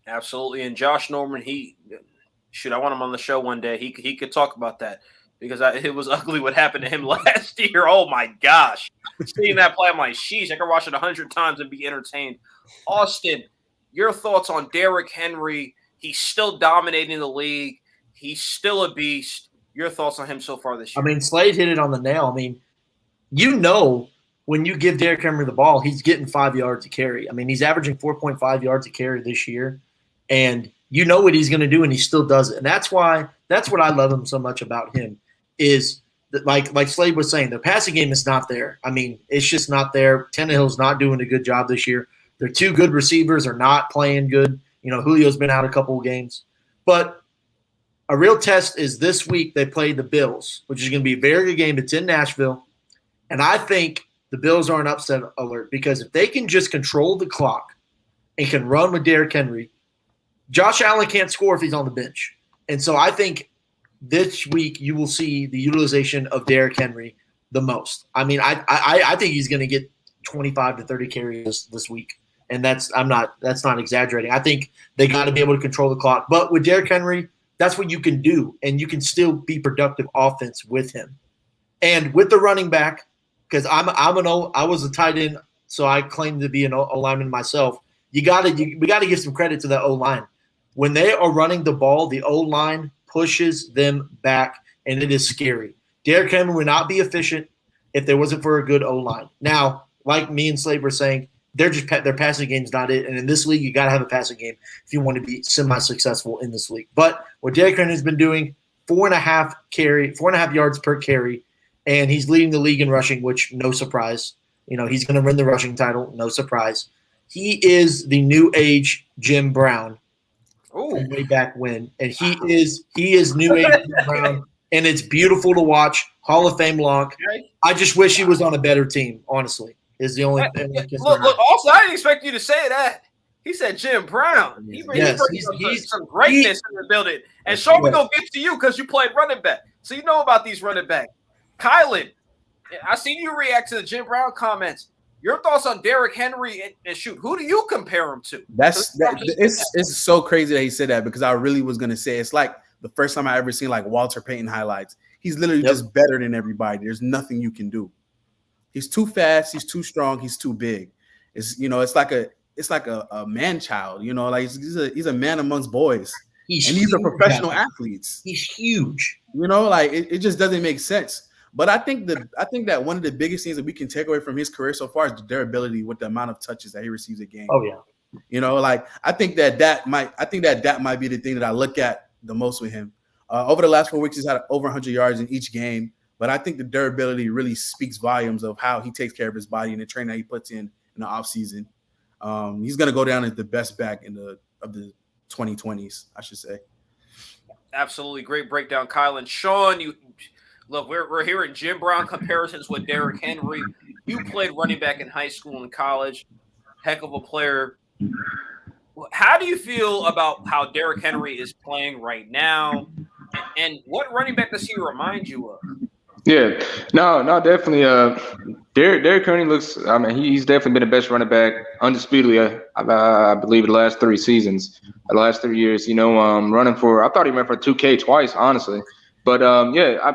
Speaker 1: Absolutely. And Josh Norman, I want him on the show one day. He could talk about that because it was ugly what happened to him last year. Oh, my gosh. Seeing that play, I'm like, sheesh, I could watch it 100 times and be entertained. Austin, your thoughts on Derrick Henry? He's still dominating the league. He's still a beast. Your thoughts on him so far this year?
Speaker 5: I mean, Slade hit it on the nail. I mean, you know, when you give Derrick Henry the ball, he's getting 5 yards a carry. I mean, he's averaging 4.5 yards a carry this year, and you know what he's going to do, and he still does it. And that's what I love him so much about him is that, like Slade was saying, the passing game is not there. I mean, it's just not there. Tannehill's not doing a good job this year. Their 2 good receivers are not playing good. You know, Julio's been out a couple of games. But a real test is this week they play the Bills, which is going to be a very good game. It's in Nashville. And I think the Bills are an upset alert because if they can just control the clock and can run with Derrick Henry, Josh Allen can't score if he's on the bench. And so I think this week you will see the utilization of Derrick Henry the most. I mean, I think he's going to get 25 to 30 carries this week. And that's not exaggerating. I think they got to be able to control the clock. But with Derrick Henry, that's what you can do, and you can still be productive offense with him. And with the running back, because I was a tight end, so I claim to be an O-lineman myself. We got to give some credit to the O-line. When they are running the ball, the O-line pushes them back, and it is scary. Derrick Henry would not be efficient if there wasn't for a good O-line. Now, like me and Slade were saying, their passing game's not it, and in this league, you got to have a passing game if you want to be semi-successful in this league. But what Derrick Henry has been doing, 4.5 yards per carry. And he's leading the league in rushing, which no surprise. You know, he's going to win the rushing title, no surprise. He is the new age Jim Brown from way back when. And he is new age Jim Brown, and it's beautiful to watch. Hall of Fame lock. I just wish he was on a better team, honestly, is the only thing.
Speaker 1: Look, also, I didn't expect you to say that. He said Jim Brown. He brings some greatness in the building. And we're going to get to you because you played running back. So you know about these running backs. Kylan, I seen you react to the Jim Brown comments. Your thoughts on Derrick Henry and shoot, who do you compare him to?
Speaker 6: It's so crazy that he said that because I really was gonna say it's like the first time I ever seen like Walter Payton highlights. He's literally just better than everybody. There's nothing you can do. He's too fast. He's too strong. He's too big. It's like a man child. You know, like he's a man amongst boys. These are professional athletes.
Speaker 5: He's huge.
Speaker 6: You know, like it just doesn't make sense. But I think that one of the biggest things that we can take away from his career so far is the durability with the amount of touches that he receives a game.
Speaker 5: Oh yeah.
Speaker 6: You know, like I think that might be the thing that I look at the most with him. Over the last 4 weeks, he's had over 100 yards in each game. But I think the durability really speaks volumes of how he takes care of his body and the training that he puts in the offseason. He's going to go down as the best back of the 2020s, I should say.
Speaker 1: Absolutely great breakdown, Kyle and Sean. You look, we're hearing Jim Brown comparisons with Derrick Henry. You played running back in high school and college. Heck of a player. How do you feel about how Derrick Henry is playing right now? And what running back does he remind you of?
Speaker 7: Yeah, no, definitely. Derrick Henry looks. I mean, he's definitely been the best running back, undisputedly. I believe the last 3 seasons, the last 3 years. Running for. I thought he ran for 2K twice, honestly. But yeah,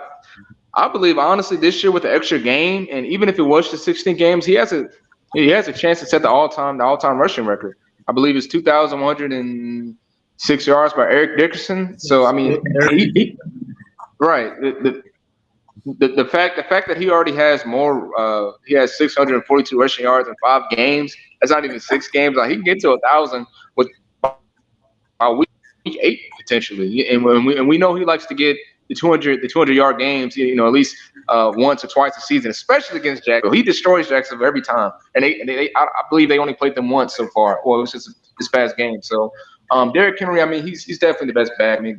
Speaker 7: I believe honestly this year with the extra game, and even if it was the 16 games, he has a chance to set the all-time rushing record. I believe it's 2,106 yards by Eric Dickerson. So I mean, right. The fact that he already has more, he has 642 rushing yards in 5 games. That's not even 6 games. Like he can get to 1,000 with week 8 potentially. And we know he likes to get the 200-yard games. At least once or twice a season, especially against Jacksonville. He destroys Jacksonville every time. And I believe they only played them once so far. Well, it was just this past game. So Derrick Henry, I mean, he's definitely the best back. I mean,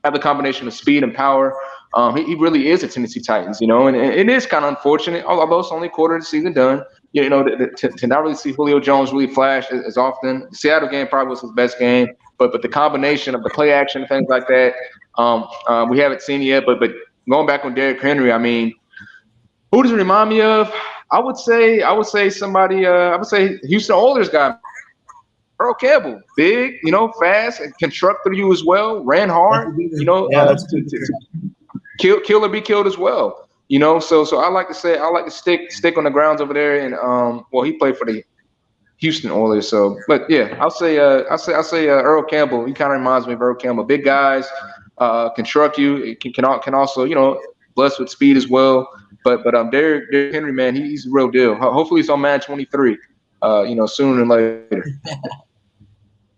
Speaker 7: have the combination of speed and power. He really is a Tennessee Titans, and it is kind of unfortunate, although it's only a quarter of the season done, to not really see Julio Jones really flash as often. The Seattle game probably was his best game, but the combination of the play action and things like that, we haven't seen yet. But going back on Derrick Henry, I mean, who does it remind me of? I would say somebody. I would say Houston Oilers guy. Earl Campbell, big, fast, and can truck through you as well. Ran hard, kill or be killed as well. So I like to stick on the grounds over there. And he played for the Houston Oilers. So, but yeah, I'll say Earl Campbell. He kind of reminds me of Earl Campbell. Big guys, can truck you. Can also blessed with speed as well. But Derrick Henry, man, he's the real deal. Hopefully he's on Madden 23. Sooner than later.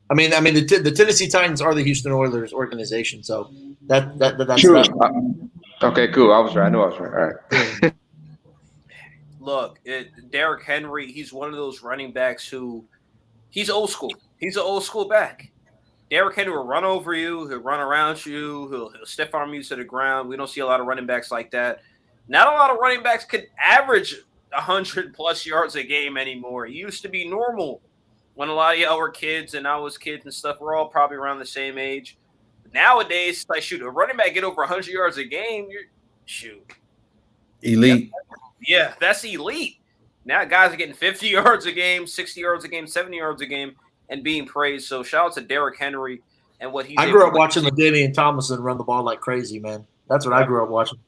Speaker 5: I mean, the Tennessee Titans are the Houston Oilers organization, so that's
Speaker 7: true. Okay, cool. I was right. I knew I was right. All right.
Speaker 1: Look, Derrick Henry, he's one of those running backs who he's old school. He's an old school back. Derrick Henry will run over you. He'll run around you. He'll stiff arm you to the ground. We don't see a lot of running backs like that. Not a lot of running backs could average 100+ yards a game anymore. It used to be normal when a lot of y'all were kids and I was kids and stuff. We're all probably around the same age. Nowadays, like, shoot, a running back get over 100 yards a game,
Speaker 6: elite.
Speaker 1: Yeah, that's elite. Now guys are getting 50 yards a game, 60 yards a game, 70 yards a game, and being praised. So shout out to Derrick Henry and what he did.
Speaker 5: I grew up watching LaDainian Tomlinson run the ball like crazy, man. That's what I grew up watching.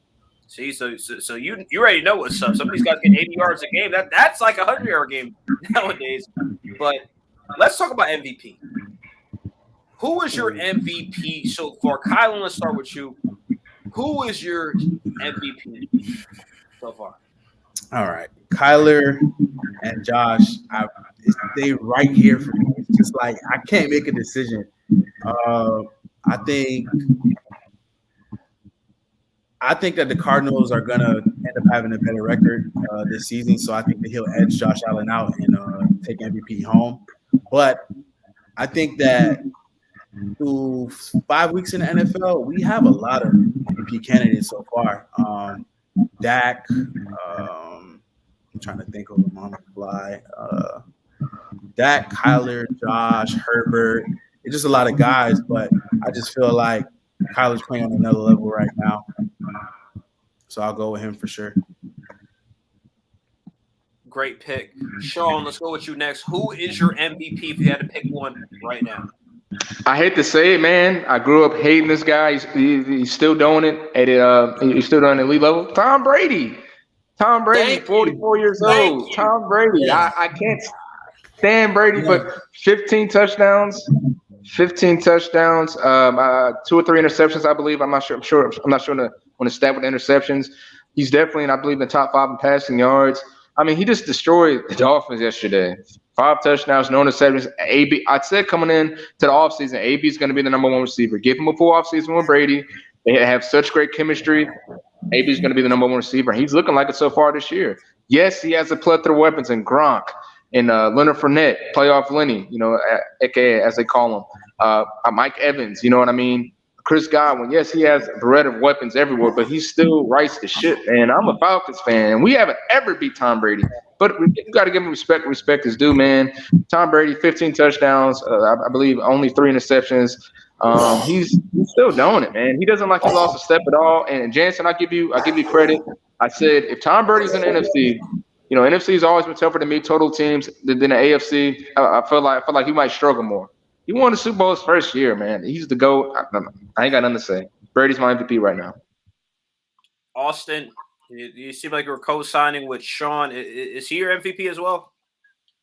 Speaker 1: See, so you already know what's up. Some of these guys get 80 yards a game. That's like a 100-yard game nowadays. But let's talk about MVP. Who is your MVP so far? Kyle, let's start with you. Who is your MVP so far?
Speaker 6: All right. Kyler and Josh, they right here for me. It's just like I can't make a decision. I think that the Cardinals are going to end up having a better record this season, so I think that he'll edge Josh Allen out and take MVP home. But I think that through 5 weeks in the NFL, we have a lot of MVP candidates so far. Dak, I'm trying to think of them on the fly. Dak, Kyler, Josh, Herbert. It's just a lot of guys, but I just feel like Kyler's playing on another level right now. So I'll go with him for sure.
Speaker 1: Great pick. Sean, let's go with you next. Who is your MVP if you had to pick one right now?
Speaker 7: I hate to say it, man. I grew up hating this guy. He's still doing it he's still doing it at elite level. Tom Brady. 44 years old. Tom Brady. I can't stand Brady, but 15 touchdowns. 15 touchdowns, 2 or 3 interceptions, I believe. I'm not sure on the stat with the interceptions. He's definitely, I believe, in the top 5 in passing yards. I mean, he just destroyed the Dolphins yesterday. 5 touchdowns, no interceptions. AB, I said coming in to the offseason, AB is going to be the number 1 receiver. Give him a full offseason with Brady. They have such great chemistry. AB is going to be the number 1 receiver. He's looking like it so far this year. Yes, he has a plethora of weapons in Gronk and Leonard Fournette, playoff Lenny, aka as they call him. Mike Evans, you know what I mean? Chris Godwin, yes, he has a breadth of weapons everywhere, but he still rights the ship. And I'm a Falcons fan, and we haven't ever beat Tom Brady. But you got to give him respect. Respect is due, man. Tom Brady, 15 touchdowns, I believe only 3 interceptions. He's still doing it, man. He doesn't like he lost a step at all. And Jansen, I give you credit. I said if Tom Brady's in the NFC, NFC's always been tougher to meet total teams than the AFC. I feel like he might struggle more. He won the Super Bowl his first year, man. He's the GOAT. I ain't got nothing to say. Brady's my MVP right now.
Speaker 1: Austin, you seem like you're co-signing with Sean. Is he your MVP as well?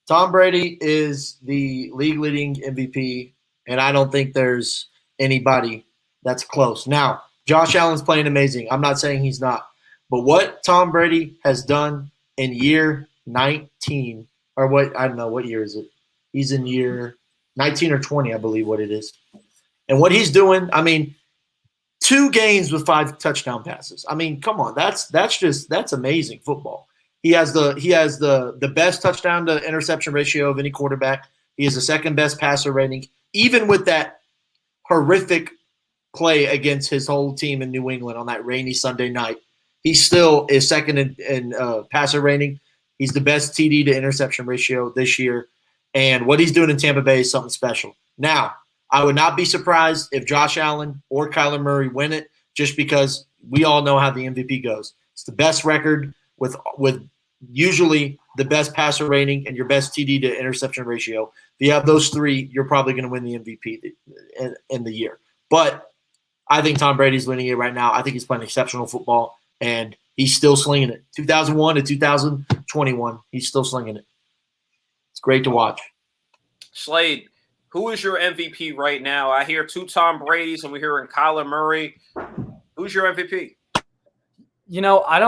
Speaker 5: Tom Brady is the league-leading MVP, and I don't think there's anybody that's close. Now, Josh Allen's playing amazing. I'm not saying he's not. But what Tom Brady has done in year 19, or what, I don't know, what year is it? He's in year 19 or 20, I believe what it is. And what he's doing, 2 games with 5 touchdown passes. Come on, that's amazing football. He has the best touchdown to interception ratio of any quarterback. He has the second best passer rating, even with that horrific play against his whole team in New England on that rainy Sunday night. He still is second in passer rating. He's the best TD to interception ratio this year. And what he's doing in Tampa Bay is something special. Now, I would not be surprised if Josh Allen or Kyler Murray win it, just because we all know how the MVP goes. It's the best record with usually the best passer rating and your best TD to interception ratio. If you have those 3, you're probably going to win the MVP in the year. But I think Tom Brady's winning it right now. I think he's playing exceptional football, and he's still slinging it. 2001 to 2021, he's still slinging it. It's great to watch. Slade,
Speaker 1: who is your MVP right now? I hear 2 Tom Brady's, and we're hearing Kyler Murray. Who's your MVP?
Speaker 4: I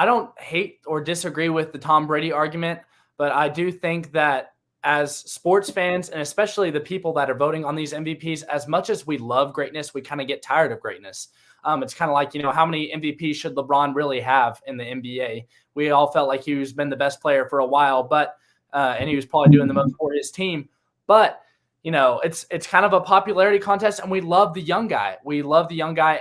Speaker 4: don't hate or disagree with the Tom Brady argument, but I do think that as sports fans, and especially the people that are voting on these MVPs, as much as we love greatness, we kind of get tired of greatness. It's kind of like, how many MVPs should LeBron really have in the NBA? We all felt like he's been the best player for a while, but and he was probably doing the most for his team. But, it's kind of a popularity contest, and we love the young guy.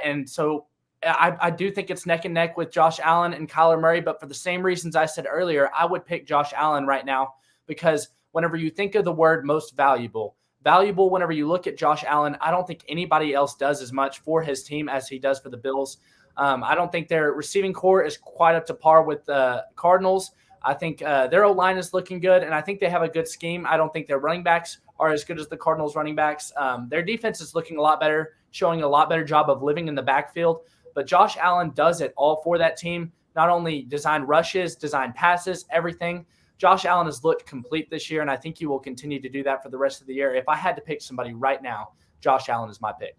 Speaker 4: And so I do think it's neck and neck with Josh Allen and Kyler Murray, but for the same reasons I said earlier, I would pick Josh Allen right now, because whenever you think of the word most valuable, whenever you look at Josh Allen, I don't think anybody else does as much for his team as he does for the Bills. I don't think their receiving core is quite up to par with the Cardinals. I think their O-line is looking good, and I think they have a good scheme. I don't think their running backs are as good as the Cardinals running backs. Their defense is looking a lot better, showing a lot better job of living in the backfield. But Josh Allen does it all for that team, not only design rushes, design passes, everything. Josh Allen has looked complete this year, and I think he will continue to do that for the rest of the year. If I had to pick somebody right now, Josh Allen is my pick.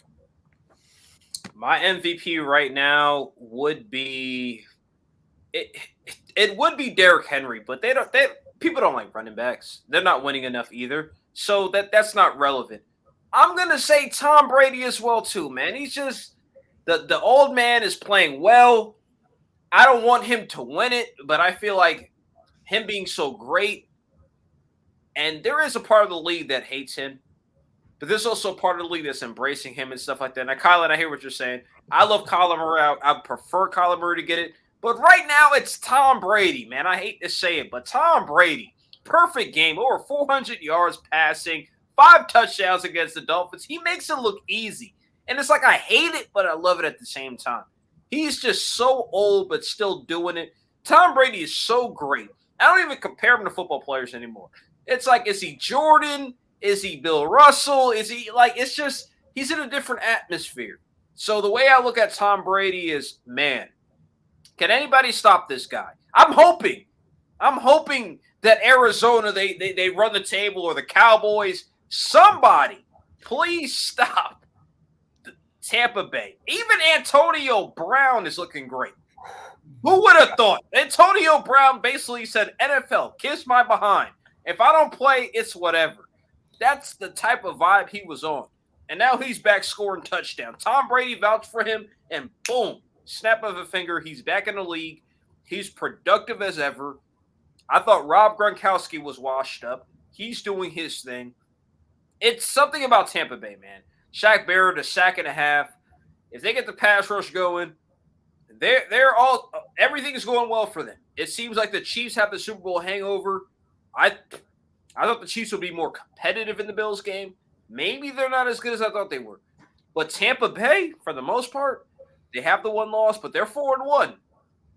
Speaker 1: My MVP right now would be it would be Derrick Henry, but people don't like running backs. They're not winning enough either, so that's not relevant. I'm gonna say Tom Brady as well too, man. He's just the old man is playing well. I don't want him to win it, but I feel like him being so great, and there is a part of the league that hates him, but there's also a part of the league that's embracing him and stuff like that. Now, Kyler, I hear what you're saying. I love Kyler Murray. I prefer Kyler Murray to get it, but right now it's Tom Brady, man. I hate to say it, but Tom Brady, perfect game, over 400 yards passing, 5 touchdowns against the Dolphins. He makes it look easy. And it's like I hate it, but I love it at the same time. He's just so old, but still doing it. Tom Brady is so great. I don't even compare him to football players anymore. It's like, is he Jordan? Is he Bill Russell? Is he it's just, he's in a different atmosphere. So the way I look at Tom Brady is, man, can anybody stop this guy? I'm hoping that Arizona, they run the table, or the Cowboys. Somebody, please stop Tampa Bay. Even Antonio Brown is looking great. Who would have thought? Antonio Brown basically said, NFL, kiss my behind. If I don't play, it's whatever. That's the type of vibe he was on. And now he's back scoring touchdowns. Tom Brady vouched for him, and boom, snap of a finger, he's back in the league. He's productive as ever. I thought Rob Gronkowski was washed up. He's doing his thing. It's something about Tampa Bay, man. Shaq Barrett, a sack and a half. If they get the pass rush going, they're all everything is going well for them. It seems like the Chiefs have the Super Bowl hangover. I thought the Chiefs would be more competitive in the Bills game. Maybe they're not as good as I thought they were. But Tampa Bay, for the most part, they have the one loss, but they're 4-1.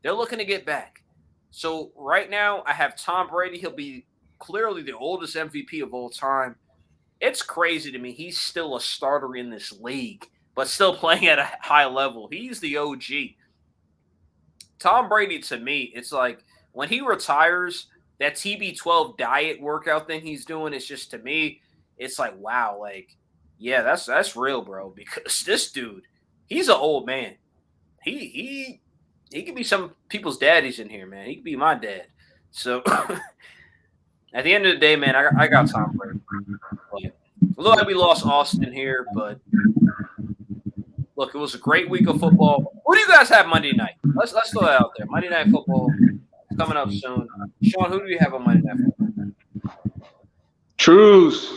Speaker 1: They're looking to get back. So right now, I have Tom Brady. He'll be clearly the oldest MVP of all time. It's crazy to me. He's still a starter in this league, but still playing at a high level. He's the OG. Tom Brady, to me, it's like when he retires, that TB12 diet workout thing he's doing is just, to me, it's like, wow, like, yeah, that's real, bro. Because this dude, he's an old man. He could be some people's daddies in here, man. He could be my dad. So at the end of the day, man, I got Tom Brady. Look, like we lost Austin here, but look, it was a great week of football. Who do you guys have Monday night? Let's throw that out there. Monday Night Football is coming up soon. Sean, who do you have on Monday Night Football?
Speaker 7: Truce.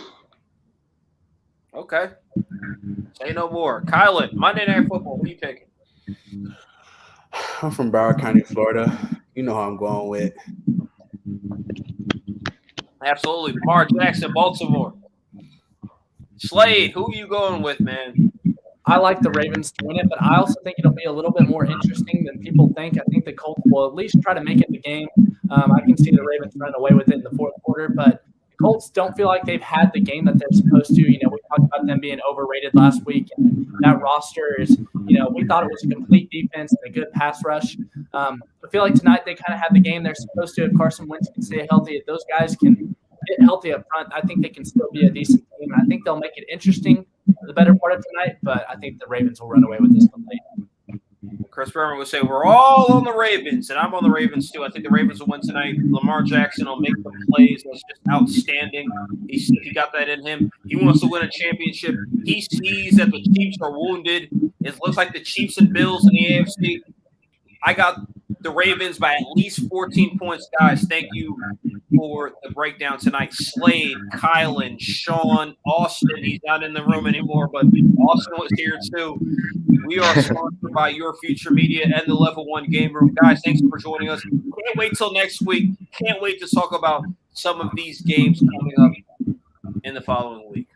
Speaker 1: Okay. Say no more. Kylan, Monday Night Football, who are you picking?
Speaker 6: I'm from Broward County, Florida. You know how I'm going with.
Speaker 1: Absolutely. Lamar Jackson, Baltimore. Slade, who are you going with, man?
Speaker 4: I like the Ravens to win it, but I also think it'll be a little bit more interesting than people think. I think the Colts will at least try to make it the game. I can see the Ravens run away with it in the fourth quarter, but the Colts don't feel like they've had the game that they're supposed to. You know, we talked about them being overrated last week, and that roster is, you know, we thought it was a complete defense and a good pass rush. I feel like tonight they kind of have the game they're supposed to. If Carson Wentz can stay healthy, if those guys can get healthy up front, I think they can still be a decent team. And I think they'll make it interesting for the better part of tonight, but I think the Ravens will run away with this one late.
Speaker 1: Chris Berman would say we're all on the Ravens, and I'm on the Ravens too. I think the Ravens will win tonight. Lamar Jackson will make the plays. That's just outstanding. He got that in him. He wants to win a championship. He sees that the Chiefs are wounded. It looks like the Chiefs and Bills in the AFC. I got the Ravens by at least 14 points, guys. Thank you for the breakdown tonight. Slade, Kylan, Sean, Austin. He's not in the room anymore, but Austin was here too. We are sponsored by Your Future Media and the Level 1 Game Room. Guys, thanks for joining us. Can't wait till next week. Can't wait to talk about some of these games coming up in the following week.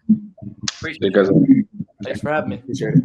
Speaker 1: Appreciate it.
Speaker 4: Thanks for having me.
Speaker 6: Appreciate it.